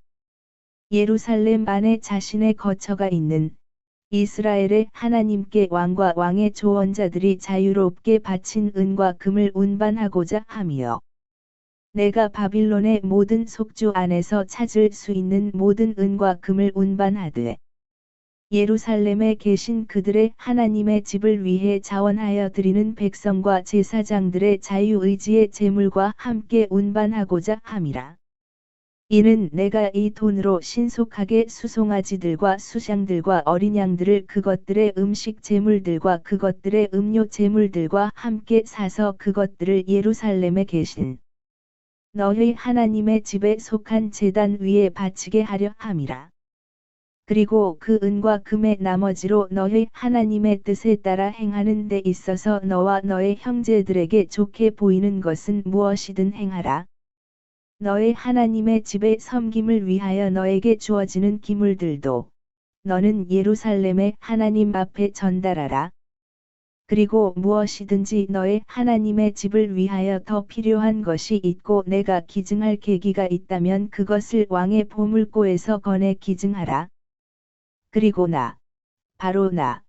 예루살렘 안에 자신의 거처가 있는 이스라엘의 하나님께 왕과 왕의 조언자들이 자유롭게 바친 은과 금을 운반하고자 함이요. 내가 바빌론의 모든 속주 안에서 찾을 수 있는 모든 은과 금을 운반하되 예루살렘에 계신 그들의 하나님의 집을 위해 자원하여 드리는 백성과 제사장들의 자유의지의 제물과 함께 운반하고자 함이라. 이는 내가 이 돈으로 신속하게 수송아지들과 수샹들과 어린 양들을 그것들의 음식 제물들과 그것들의 음료 제물들과 함께 사서 그것들을 예루살렘에 계신 너희 하나님의 집에 속한 제단 위에 바치게 하려 함이라. 그리고 그 은과 금의 나머지로 너희 하나님의 뜻에 따라 행하는 데 있어서 너와 너의 형제들에게 좋게 보이는 것은 무엇이든 행하라. 너의 하나님의 집의 섬김을 위하여 너에게 주어지는 기물들도 너는 예루살렘의 하나님 앞에 전달하라. 그리고 무엇이든지 너의 하나님의 집을 위하여 더 필요한 것이 있고 내가 기증할 계기가 있다면 그것을 왕의 보물고에서 꺼내 기증하라. 그리고 바로 나,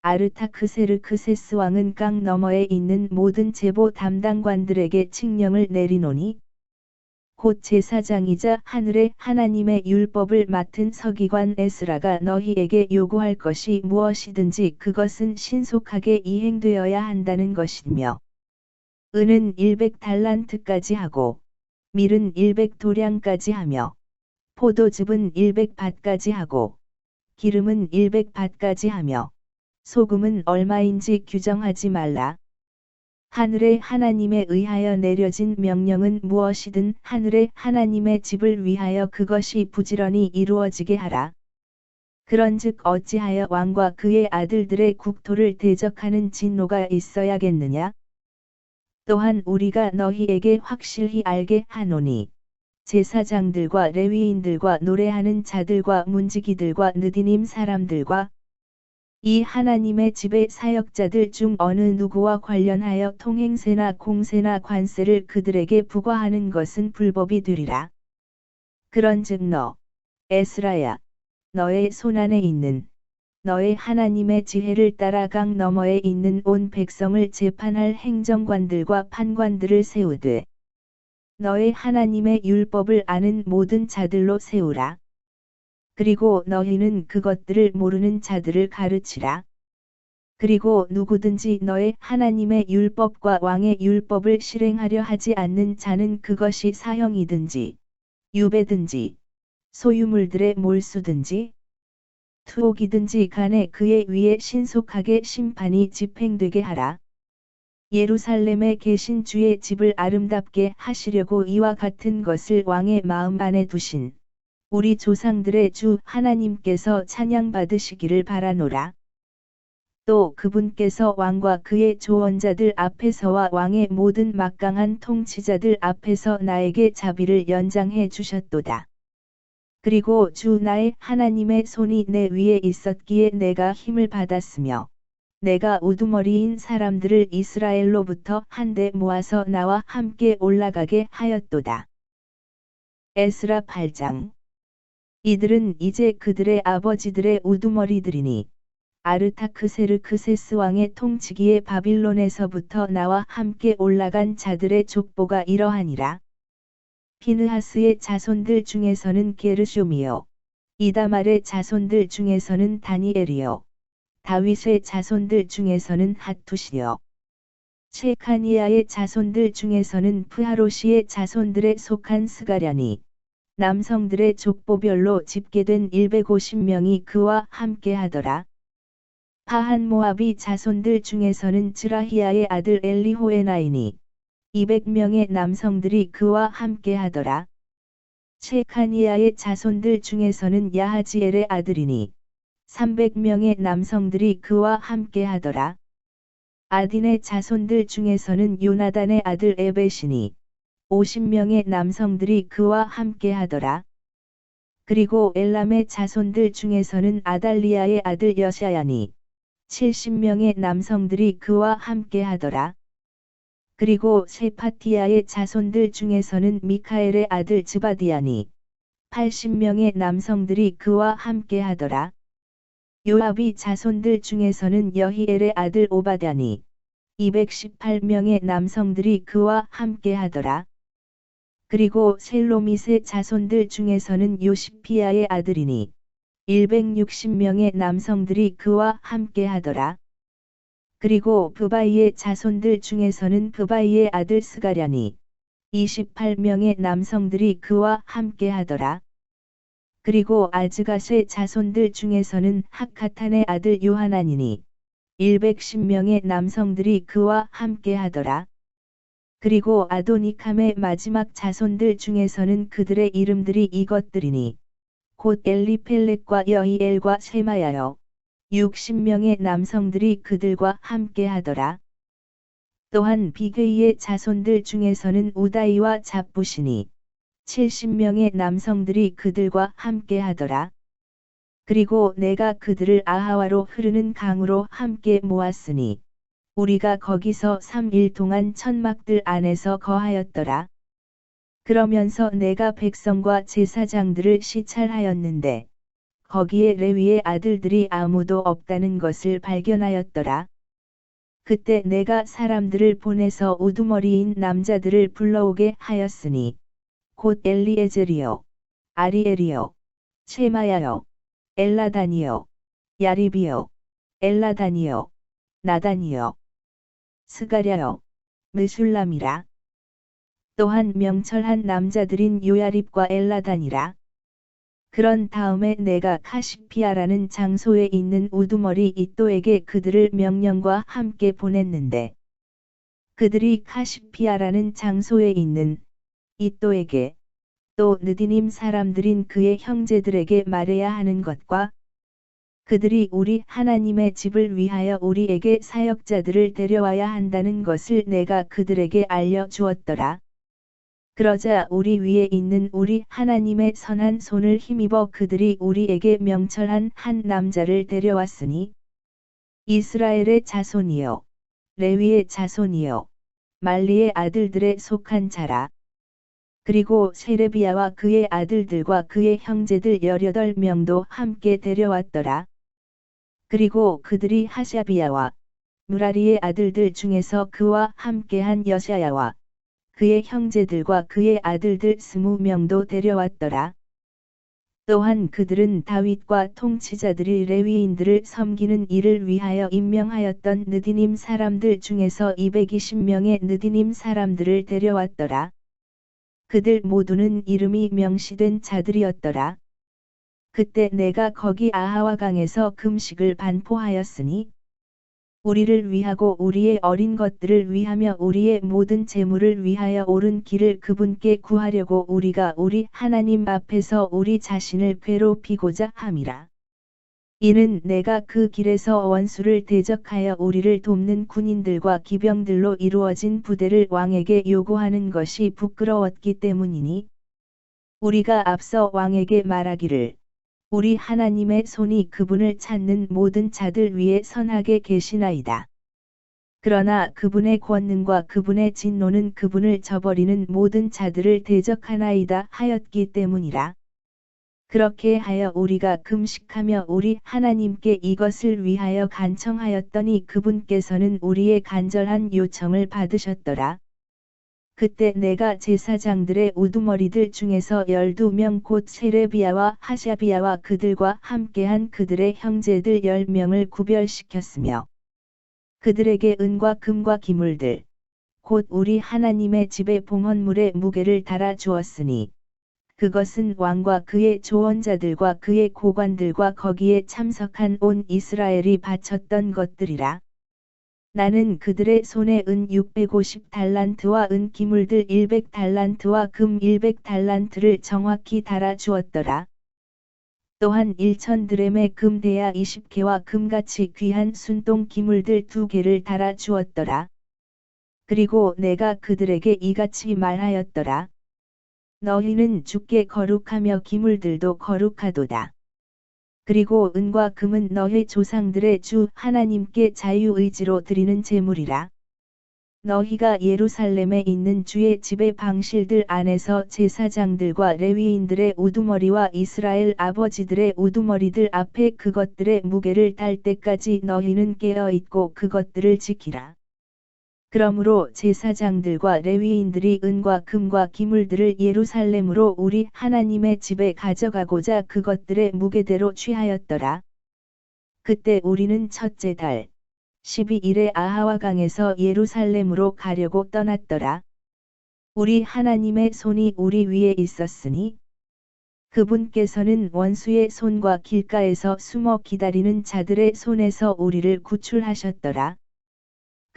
아르타크세르크세스 왕은 강 너머에 있는 모든 제보 담당관들에게 칙령을 내리노니, 곧 제사장이자 하늘의 하나님의 율법을 맡은 서기관 에스라가 너희에게 요구할 것이 무엇이든지 그것은 신속하게 이행되어야 한다는 것이며, 은은 100달란트까지 하고, 밀은 100도량까지 하며, 포도즙은 100밭까지 하고, 기름은 100밭까지 하며, 소금은 얼마인지 규정하지 말라. 하늘의 하나님에 의하여 내려진 명령은 무엇이든 하늘의 하나님의 집을 위하여 그것이 부지런히 이루어지게 하라. 그런즉 어찌하여 왕과 그의 아들들의 국토를 대적하는 진노가 있어야겠느냐? 또한 우리가 너희에게 확실히 알게 하노니, 제사장들과 레위인들과 노래하는 자들과 문지기들과 느디님 사람들과 이 하나님의 집의 사역자들 중 어느 누구와 관련하여 통행세나 공세나 관세를 그들에게 부과하는 것은 불법이 되리라. 그런즉 너, 에스라야, 너의 손안에 있는 너의 하나님의 지혜를 따라 강 너머에 있는 온 백성을 재판할 행정관들과 판관들을 세우되 너의 하나님의 율법을 아는 모든 자들로 세우라. 그리고 너희는 그것들을 모르는 자들을 가르치라. 그리고 누구든지 너의 하나님의 율법과 왕의 율법을 실행하려 하지 않는 자는 그것이 사형이든지, 유배든지, 소유물들의 몰수든지, 투옥이든지 간에 그의 위에 신속하게 심판이 집행되게 하라. 예루살렘에 계신 주의 집을 아름답게 하시려고 이와 같은 것을 왕의 마음 안에 두신 우리 조상들의 주 하나님께서 찬양받으시기를 바라노라. 또 그분께서 왕과 그의 조언자들 앞에서와 왕의 모든 막강한 통치자들 앞에서 나에게 자비를 연장해 주셨도다. 그리고 주 나의 하나님의 손이 내 위에 있었기에 내가 힘을 받았으며 내가 우두머리인 사람들을 이스라엘로부터 한데 모아서 나와 함께 올라가게 하였도다. 에스라 8장. 이들은 이제 그들의 아버지들의 우두머리들이니 아르타크세르크세스 왕의 통치기에 바빌론에서부터 나와 함께 올라간 자들의 족보가 이러하니라. 피느하스의 자손들 중에서는 게르쇼미요, 이다말의 자손들 중에서는 다니엘이요, 다윗의 자손들 중에서는 핫투시요, 체카니아의 자손들 중에서는 프하로시의 자손들에 속한 스가랴니, 남성들의 족보별로 집계된 150명이 그와 함께 하더라. 파한 모압이 자손들 중에서는 즈라히야의 아들 엘리호에나이니 200명의 남성들이 그와 함께 하더라. 체카니아의 자손들 중에서는 야하지엘의 아들이니 300명의 남성들이 그와 함께 하더라. 아딘의 자손들 중에서는 요나단의 아들 에벳이니 50명의 남성들이 그와 함께 하더라. 그리고 엘람의 자손들 중에서는 아달리아의 아들 여샤야니 70명의 남성들이 그와 함께 하더라. 그리고 세파티아의 자손들 중에서는 미카엘의 아들 즈바디아니 80명의 남성들이 그와 함께 하더라. 요압이 자손들 중에서는 여히엘의 아들 오바댜니 218명의 남성들이 그와 함께 하더라. 그리고 셀로밋의 자손들 중에서는 요시피아의 아들이니 160명의 남성들이 그와 함께 하더라. 그리고 브바이의 자손들 중에서는 브바이의 아들 스가랴니 28명의 남성들이 그와 함께 하더라. 그리고 아즈갓의 자손들 중에서는 하카탄의 아들 요하나니니 110명의 남성들이 그와 함께 하더라. 그리고 아도니캄의 마지막 자손들 중에서는 그들의 이름들이 이것들이니 곧 엘리펠렛과 여히엘과 쉐마야여 60명의 남성들이 그들과 함께 하더라. 또한 비그이의 자손들 중에서는 우다이와 잡부시니 70명의 남성들이 그들과 함께 하더라. 그리고 내가 그들을 아하와로 흐르는 강으로 함께 모았으니 우리가 거기서 3일 동안 천막들 안에서 거하였더라. 그러면서 내가 백성과 제사장들을 시찰하였는데 거기에 레위의 아들들이 아무도 없다는 것을 발견하였더라. 그때 내가 사람들을 보내서 우두머리인 남자들을 불러오게 하였으니 곧 엘리에젤이요, 아리엘이요, 쉐마야요, 엘라단이요, 야립이요, 엘라단이요, 나단이요, 스가랴요, 느슐람이라. 또한 명철한 남자들인 요야립과 엘라단이라. 그런 다음에 내가 카시피아라는 장소에 있는 우두머리 이또에게 그들을 명령과 함께 보냈는데 그들이 카시피아라는 장소에 있는 이또에게 또 느디님 사람들인 그의 형제들에게 말해야 하는 것과 그들이 우리 하나님의 집을 위하여 우리에게 사역자들을 데려와야 한다는 것을 내가 그들에게 알려주었더라. 그러자 우리 위에 있는 우리 하나님의 선한 손을 힘입어 그들이 우리에게 명철한 한 남자를 데려왔으니 이스라엘의 자손이요, 레위의 자손이요, 말리의 아들들에 속한 자라. 그리고 세레비야와 그의 아들들과 그의 형제들 18명도 함께 데려왔더라. 그리고 그들이 하샤비야와 무라리의 아들들 중에서 그와 함께한 여샤야와 그의 형제들과 그의 아들들 20명도 데려왔더라. 또한 그들은 다윗과 통치자들이 레위인들을 섬기는 일을 위하여 임명하였던 느디님 사람들 중에서 220명의 느디님 사람들을 데려왔더라. 그들 모두는 이름이 명시된 자들이었더라. 그때 내가 거기 아하와 강에서 금식을 반포하였으니 우리를 위하고 우리의 어린 것들을 위하며 우리의 모든 재물을 위하여 옳은 길을 그분께 구하려고 우리가 우리 하나님 앞에서 우리 자신을 괴롭히고자 함이라. 이는 내가 그 길에서 원수를 대적하여 우리를 돕는 군인들과 기병들로 이루어진 부대를 왕에게 요구하는 것이 부끄러웠기 때문이니 우리가 앞서 왕에게 말하기를 우리 하나님의 손이 그분을 찾는 모든 자들 위에 선하게 계시나이다. 그러나 그분의 권능과 그분의 진노는 그분을 저버리는 모든 자들을 대적하나이다 하였기 때문이라. 그렇게 하여 우리가 금식하며 우리 하나님께 이것을 위하여 간청하였더니 그분께서는 우리의 간절한 요청을 받으셨더라. 그때 내가 제사장들의 우두머리들 중에서 12명 곧 세레비야와 하샤비야와 그들과 함께한 그들의 형제들 10명을 구별시켰으며 그들에게 은과 금과 기물들 곧 우리 하나님의 집의 봉헌물의 무게를 달아 주었으니 그것은 왕과 그의 조언자들과 그의 고관들과 거기에 참석한 온 이스라엘이 바쳤던 것들이라. 나는 그들의 손에 은 650달란트와 은 기물들 100달란트와 금 100달란트를 정확히 달아 주었더라. 또한 1000드렘의 금 대야 20개와 금같이 귀한 순동 기물들 2개를 달아 주었더라. 그리고 내가 그들에게 이같이 말하였더라. 너희는 주께 거룩하며 기물들도 거룩하도다. 그리고 은과 금은 너희 조상들의 주 하나님께 자유의지로 드리는 제물이라. 너희가 예루살렘에 있는 주의 집의 방실들 안에서 제사장들과 레위인들의 우두머리와 이스라엘 아버지들의 우두머리들 앞에 그것들의 무게를 달 때까지 너희는 깨어 있고 그것들을 지키라. 그러므로 제사장들과 레위인들이 은과 금과 기물들을 예루살렘으로 우리 하나님의 집에 가져가고자 그것들의 무게대로 취하였더라. 그때 우리는 첫째 달 12일에 아하와 강에서 예루살렘으로 가려고 떠났더라. 우리 하나님의 손이 우리 위에 있었으니 그분께서는 원수의 손과 길가에서 숨어 기다리는 자들의 손에서 우리를 구출하셨더라.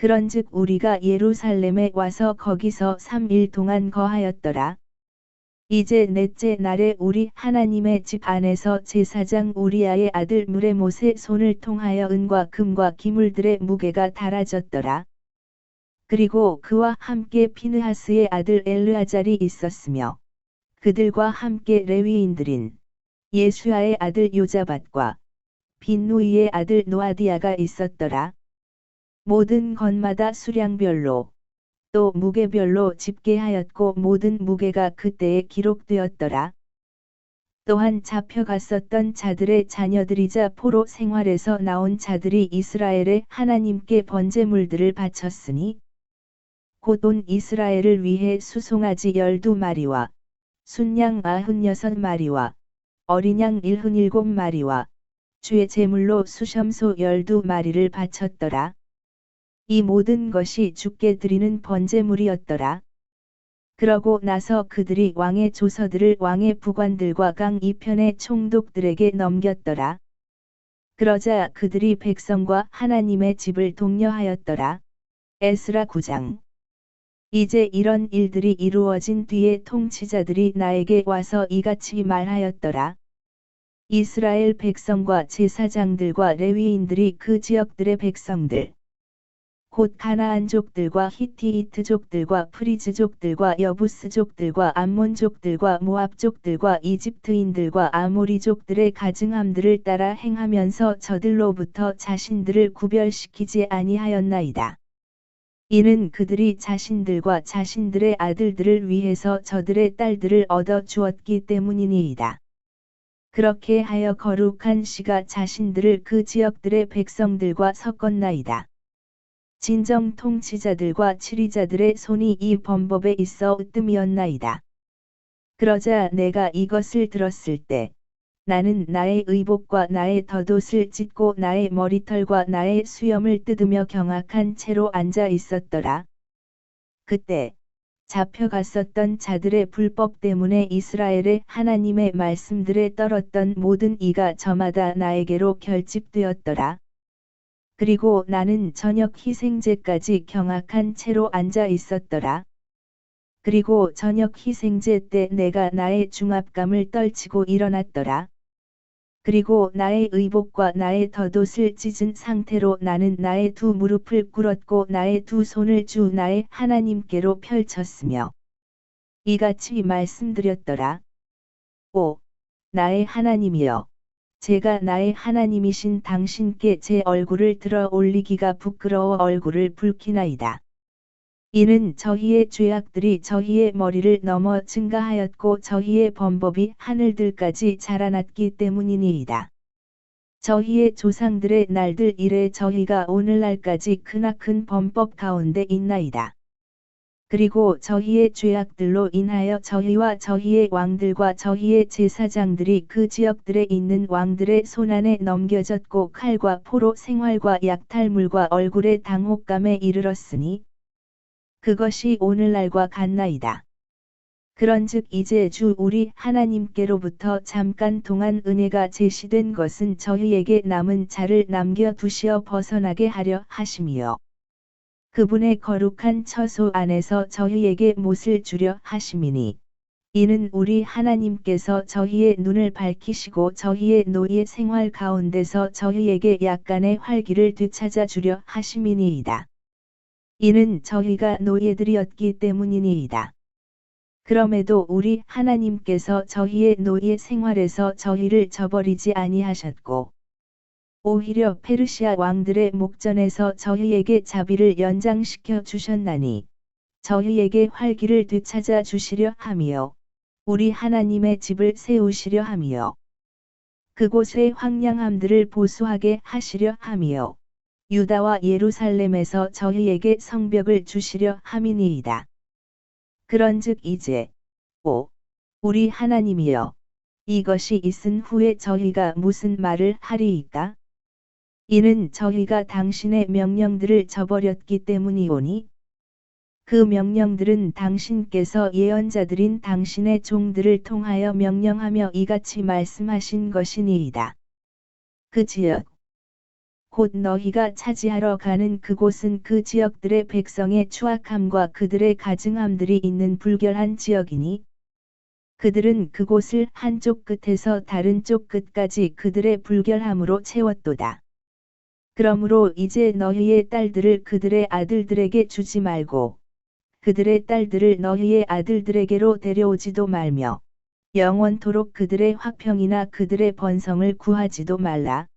그런즉 우리가 예루살렘에 와서 거기서 3일 동안 거하였더라. 이제 넷째 날에 우리 하나님의 집 안에서 제사장 우리아의 아들 무레못의 손을 통하여 은과 금과 기물들의 무게가 달아졌더라. 그리고 그와 함께 피느하스의 아들 엘르아잘이 있었으며 그들과 함께 레위인들인 예수아의 아들 요자밧과 빈누이의 아들 노아디아가 있었더라. 모든 것마다 수량별로 또 무게별로 집계하였고 모든 무게가 그때에 기록되었더라. 또한 잡혀갔었던 자들의 자녀들이자 포로 생활에서 나온 자들이 이스라엘의 하나님께 번제물들을 바쳤으니 곧 온 이스라엘을 위해 수송아지 12마리와 순양 96마리와 어린 양 77마리와 주의 제물로 수염소 12마리를 바쳤더라. 이 모든 것이 주께 드리는 번제물이었더라. 그러고 나서 그들이 왕의 조서들을 왕의 부관들과 강 이편의 총독들에게 넘겼더라. 그러자 그들이 백성과 하나님의 집을 독려하였더라. 에스라 9장. 이제 이런 일들이 이루어진 뒤에 통치자들이 나에게 와서 이같이 말하였더라. 이스라엘 백성과 제사장들과 레위인들이 그 지역들의 백성들 곧 가나안족들과 히티이트족들과 프리즈족들과 여부스족들과 암몬족들과 모압족들과 이집트인들과 아모리족들의 가증함들을 따라 행하면서 저들로부터 자신들을 구별시키지 아니하였나이다. 이는 그들이 자신들과 자신들의 아들들을 위해서 저들의 딸들을 얻어 주었기 때문이니이다. 그렇게 하여 거룩한 씨가 자신들을 그 지역들의 백성들과 섞었나이다. 진정 통치자들과 치리자들의 손이 이 범법에 있어 으뜸이었나이다. 그러자 내가 이것을 들었을 때 나는 나의 의복과 나의 덧옷을 찢고 나의 머리털과 나의 수염을 뜯으며 경악한 채로 앉아 있었더라. 그때 잡혀갔었던 자들의 불법 때문에 이스라엘의 하나님의 말씀들에 떨었던 모든 이가 저마다 나에게로 결집되었더라. 그리고 나는 저녁 희생제까지 경악한 채로 앉아 있었더라. 그리고 저녁 희생제 때 내가 나의 중압감을 떨치고 일어났더라. 그리고 나의 의복과 나의 덧옷을 찢은 상태로 나는 나의 두 무릎을 꿇었고 나의 두 손을 주 나의 하나님께로 펼쳤으며 이같이 말씀드렸더라. 오, 나의 하나님이여, 제가 나의 하나님이신 당신께 제 얼굴을 들어 올리기가 부끄러워 얼굴을 붉히나이다. 이는 저희의 죄악들이 저희의 머리를 넘어 증가하였고 저희의 범법이 하늘들까지 자라났기 때문이니이다. 저희의 조상들의 날들 이래 저희가 오늘날까지 크나큰 범법 가운데 있나이다. 그리고 저희의 죄악들로 인하여 저희와 저희의 왕들과 저희의 제사장들이 그 지역들에 있는 왕들의 손안에 넘겨졌고 칼과 포로 생활과 약탈물과 얼굴의 당혹감에 이르렀으니 그것이 오늘날과 같나이다. 그런즉 이제 주 우리 하나님께로부터 잠깐 동안 은혜가 제시된 것은 저희에게 남은 자를 남겨두시어 벗어나게 하려 하심이요. 그분의 거룩한 처소 안에서 저희에게 못을 주려 하심이니 이는 우리 하나님께서 저희의 눈을 밝히시고 저희의 노예 생활 가운데서 저희에게 약간의 활기를 되찾아 주려 하심이니이다. 이는 저희가 노예들이었기 때문이니이다. 그럼에도 우리 하나님께서 저희의 노예 생활에서 저희를 저버리지 아니하셨고 오히려 페르시아 왕들의 목전에서 저희에게 자비를 연장시켜 주셨나니 저희에게 활기를 되찾아 주시려 함이요 우리 하나님의 집을 세우시려 함이요 그곳의 황량함들을 보수하게 하시려 함이요 유다와 예루살렘에서 저희에게 성벽을 주시려 함이니이다. 그런즉 이제 오, 우리 하나님이여, 이것이 있은 후에 저희가 무슨 말을 하리이까? 이는 저희가 당신의 명령들을 저버렸기 때문이오니 그 명령들은 당신께서 예언자들인 당신의 종들을 통하여 명령하며 이같이 말씀하신 것이니이다. 그 지역 곧 너희가 차지하러 가는 그곳은 그 지역들의 백성의 추악함과 그들의 가증함들이 있는 불결한 지역이니 그들은 그곳을 한쪽 끝에서 다른 쪽 끝까지 그들의 불결함으로 채웠도다. 그러므로 이제 너희의 딸들을 그들의 아들들에게 주지 말고 그들의 딸들을 너희의 아들들에게로 데려오지도 말며 영원토록 그들의 화평이나 그들의 번성을 구하지도 말라.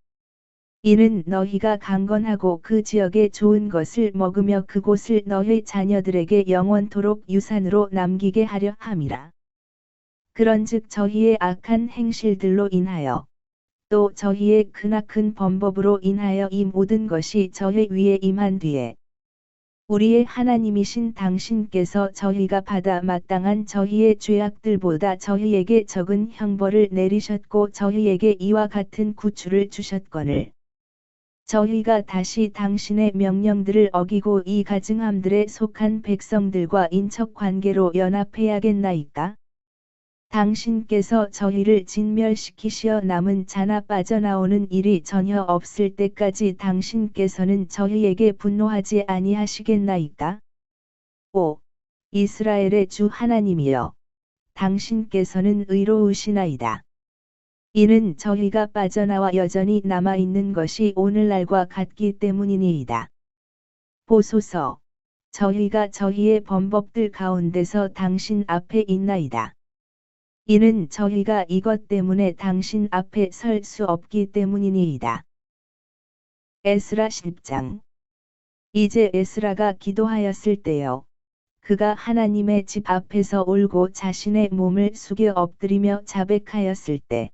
이는 너희가 강건하고 그 지역의 좋은 것을 먹으며 그곳을 너희 자녀들에게 영원토록 유산으로 남기게 하려 함이라. 그런즉 저희의 악한 행실들로 인하여 또 저희의 크나큰 범법으로 인하여 이 모든 것이 저희 위에 임한 뒤에 우리의 하나님이신 당신께서 저희가 받아 마땅한 저희의 죄악들보다 저희에게 적은 형벌을 내리셨고 저희에게 이와 같은 구출을 주셨거늘 저희가 다시 당신의 명령들을 어기고 이 가증함들에 속한 백성들과 인척관계로 연합해야겠나이까? 당신께서 저희를 진멸시키시어 남은 자나 빠져나오는 일이 전혀 없을 때까지 당신께서는 저희에게 분노하지 아니하시겠나이까? 5. 이스라엘의 주 하나님이여, 당신께서는 의로우시나이다. 이는 저희가 빠져나와 여전히 남아있는 것이 오늘날과 같기 때문이니이다. 보소서, 저희가 저희의 범법들 가운데서 당신 앞에 있나이다. 이는 저희가 이것 때문에 당신 앞에 설 수 없기 때문이니이다. 에스라 10장. 이제 에스라가 기도하였을 때요. 그가 하나님의 집 앞에서 울고 자신의 몸을 숙여 엎드리며 자백하였을 때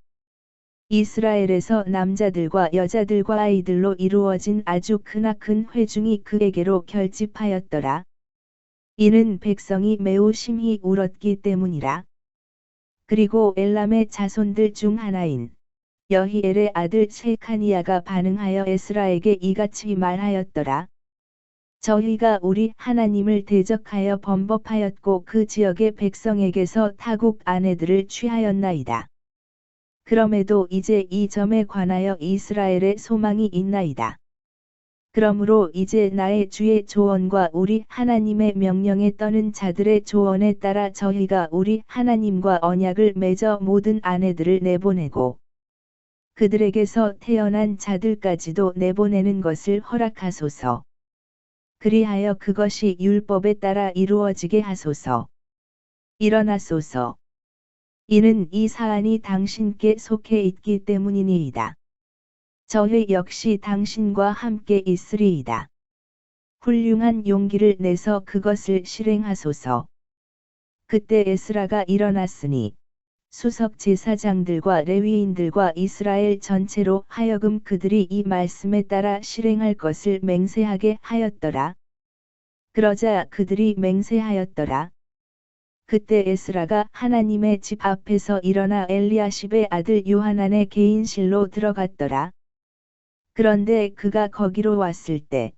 이스라엘에서 남자들과 여자들과 아이들로 이루어진 아주 크나큰 회중이 그에게로 결집하였더라. 이는 백성이 매우 심히 울었기 때문이라. 그리고 엘람의 자손들 중 하나인 여히엘의 아들 세카니아가 반응하여 에스라에게 이같이 말하였더라. 저희가 우리 하나님을 대적하여 범법하였고 그 지역의 백성에게서 타국 아내들을 취하였나이다. 그럼에도 이제 이 점에 관하여 이스라엘의 소망이 있나이다. 그러므로 이제 나의 주의 조언과 우리 하나님의 명령에 떠는 자들의 조언에 따라 저희가 우리 하나님과 언약을 맺어 모든 아내들을 내보내고 그들에게서 태어난 자들까지도 내보내는 것을 허락하소서. 그리하여 그것이 율법에 따라 이루어지게 하소서. 일어나소서. 이는 이 사안이 당신께 속해 있기 때문이니이다. 저희 역시 당신과 함께 있으리이다. 훌륭한 용기를 내서 그것을 실행하소서. 그때 에스라가 일어났으니 수석 제사장들과 레위인들과 이스라엘 전체로 하여금 그들이 이 말씀에 따라 실행할 것을 맹세하게 하였더라. 그러자 그들이 맹세하였더라. 그때 에스라가 하나님의 집 앞에서 일어나 엘리야십의 아들 요하난의 개인실로 들어갔더라. 그런데 그가 거기로 왔을 때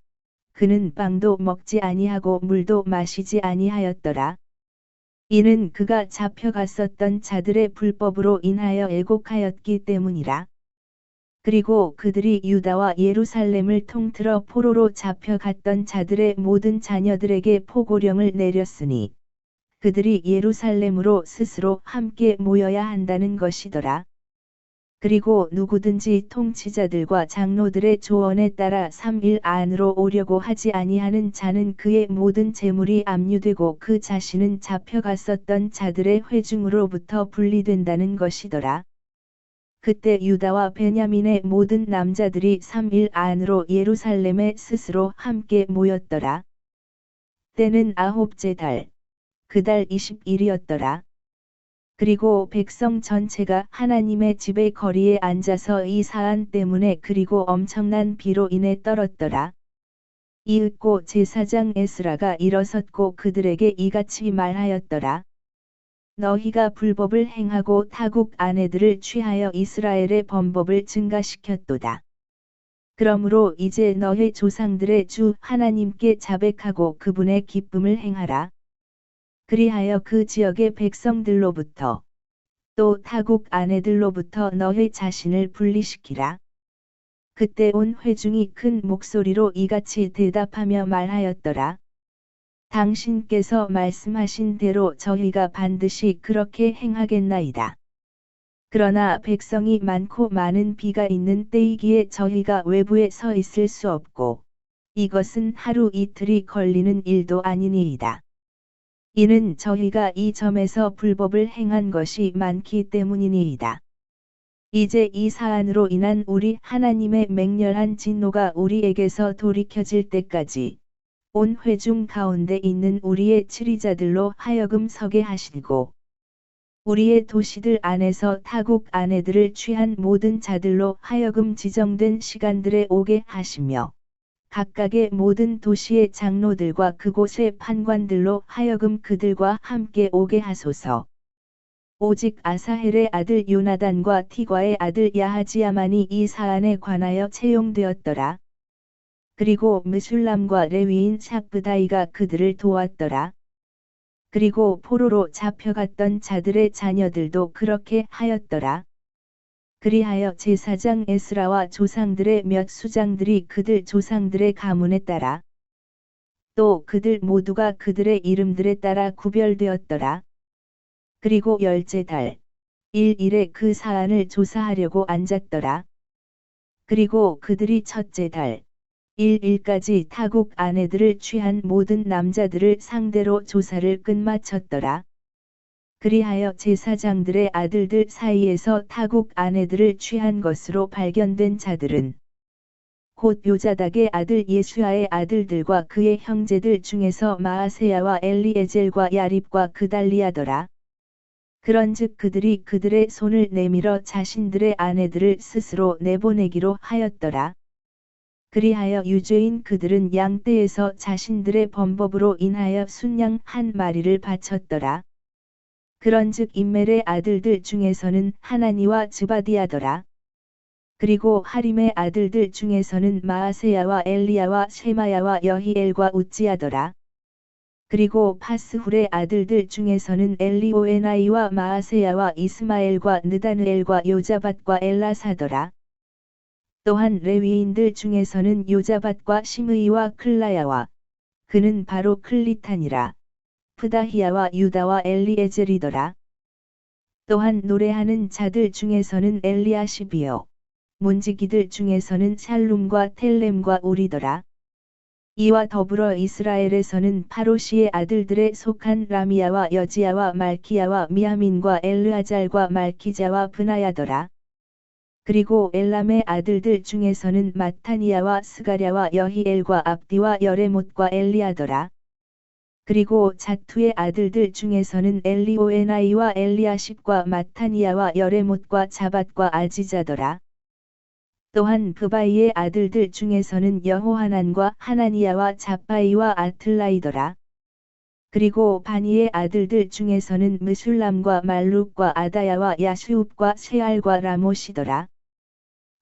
그는 빵도 먹지 아니하고 물도 마시지 아니하였더라. 이는 그가 잡혀갔었던 자들의 불법으로 인하여 애곡하였기 때문이라. 그리고 그들이 유다와 예루살렘을 통틀어 포로로 잡혀갔던 자들의 모든 자녀들에게 포고령을 내렸으니 그들이 예루살렘으로 스스로 함께 모여야 한다는 것이더라. 그리고 누구든지 통치자들과 장로들의 조언에 따라 3일 안으로 오려고 하지 아니하는 자는 그의 모든 재물이 압류되고 그 자신은 잡혀갔었던 자들의 회중으로부터 분리된다는 것이더라. 그때 유다와 베냐민의 모든 남자들이 3일 안으로 예루살렘에 스스로 함께 모였더라. 때는 아홉째 달, 그 달 20일이었더라. 그리고 백성 전체가 하나님의 집의 거리에 앉아서 이 사안 때문에 그리고 엄청난 비로 인해 떨었더라. 이윽고 제사장 에스라가 일어섰고 그들에게 이같이 말하였더라. 너희가 불법을 행하고 타국 아내들을 취하여 이스라엘의 범법을 증가시켰도다. 그러므로 이제 너희 조상들의 주 하나님께 자백하고 그분의 기쁨을 행하라. 그리하여 그 지역의 백성들로부터 또 타국 아내들로부터 너희 자신을 분리시키라. 그때 온 회중이 큰 목소리로 이같이 대답하며 말하였더라. 당신께서 말씀하신 대로 저희가 반드시 그렇게 행하겠나이다. 그러나 백성이 많고 많은 비가 있는 때이기에 저희가 외부에 서 있을 수 없고 이것은 하루 이틀이 걸리는 일도 아니니이다. 이는 저희가 이 점에서 불법을 행한 것이 많기 때문이니이다. 이제 이 사안으로 인한 우리 하나님의 맹렬한 진노가 우리에게서 돌이켜질 때까지 온 회중 가운데 있는 우리의 치리자들로 하여금 서게 하시고 우리의 도시들 안에서 타국 아내들을 취한 모든 자들로 하여금 지정된 시간들에 오게 하시며 각각의 모든 도시의 장로들과 그곳의 판관들로 하여금 그들과 함께 오게 하소서. 오직 아사헬의 아들 요나단과 티과의 아들 야하지야만이 이 사안에 관하여 채용되었더라. 그리고 느술람과 레위인 삭브다이가 그들을 도왔더라. 그리고 포로로 잡혀갔던 자들의 자녀들도 그렇게 하였더라. 그리하여 제사장 에스라와 조상들의 몇 수장들이 그들 조상들의 가문에 따라 또 그들 모두가 그들의 이름들에 따라 구별되었더라. 그리고 열째 달 1일에 그 사안을 조사하려고 앉았더라. 그리고 그들이 첫째 달 1일까지 타국 아내들을 취한 모든 남자들을 상대로 조사를 끝마쳤더라. 그리하여 제사장들의 아들들 사이에서 타국 아내들을 취한 것으로 발견된 자들은 곧 요자닥의 아들 예수아의 아들들과 그의 형제들 중에서 마아세야와 엘리에젤과 야립과 그달리아더라. 그런즉 그들이 그들의 손을 내밀어 자신들의 아내들을 스스로 내보내기로 하였더라. 그리하여 유죄인 그들은 양떼에서 자신들의 범법으로 인하여 순양 한 마리를 바쳤더라. 그런즉 임멜의 아들들 중에서는 하나니와 즈바디아더라. 그리고 하림의 아들들 중에서는 마아세야와 엘리야와 쉐마야와 여히엘과 우찌아더라. 그리고 파스훌의 아들들 중에서는 엘리오에나이와 마아세야와 이스마엘과 느다느엘과 요자밧과 엘라사더라. 또한 레위인들 중에서는 요자밧과 시므이와 클라야와 그는 바로 클리탄이라. 프다히야와 유다와 엘리에젤이더라. 또한 노래하는 자들 중에서는 엘리아십이요 문지기들 중에서는 샬룸과 텔렘과 우리더라. 이와 더불어 이스라엘에서는 파로시의 아들들에 속한 라미야와 여지야와 말키야와 미야민과 엘르아잘과 말키자와 브나야더라. 그리고 엘람의 아들들 중에서는 마타니야와 스가랴와 여히엘과 압디와 여레못과 엘리아더라. 그리고 자투의 아들들 중에서는 엘리오에나이와 엘리아십과 마타니야와 여레못과 자밧과 아지자더라. 또한 브바이의 아들들 중에서는 여호하난과 하나니야와 잡바이와 아틀라이더라. 그리고 바니의 아들들 중에서는 느술람과 말룩과 아다야와 야슈웁과 세알과 라못이더라.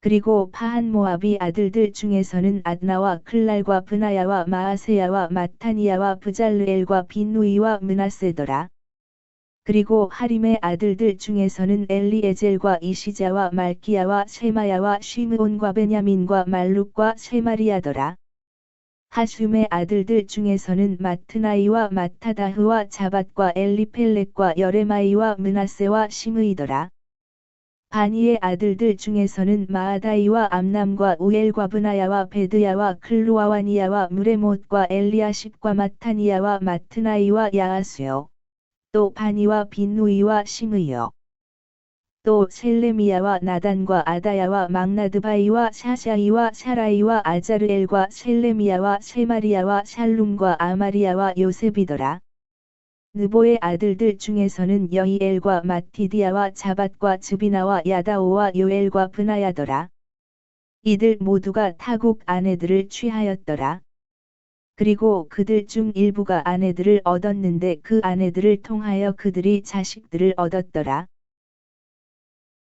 그리고 파한 모압의 아들들 중에서는 adna와 클랄과 브나야와 마아세야와 마타니야와 브잘르엘과 빈누이와 므낫세더라. 그리고 하림의 아들들 중에서는 엘리에젤과 이시자와 말기야와 쉐마야와 쉬므온과 베냐민과 말룩과 쉐마리아더라. 하숨의 아들들 중에서는 마트나이와 마타다흐와 자밧과 엘리펠렉과 여레마이와 므낫세와 시므이더라. 바니의 아들들 중에서는 마아다이와 암남과 우엘과 브나야와 베드야와 클루아와니야와 무레못과 엘리아십과 마타니야와 마트나이와 야아수요. 또 바니와 빈누이와 시므이요. 또 셀레미야와 나단과 아다야와 막나드바이와 샤샤이와 샤라이와 아자르엘과 셀레미야와 세마리야와 샬룸과 아마리야와 요셉이더라. 느보의 아들들 중에서는 여히엘과 마티디아와 자밧과 즈비나와 야다오와 요엘과 브나야더라. 이들 모두가 타국 아내들을 취하였더라. 그리고 그들 중 일부가 아내들을 얻었는데 그 아내들을 통하여 그들이 자식들을 얻었더라.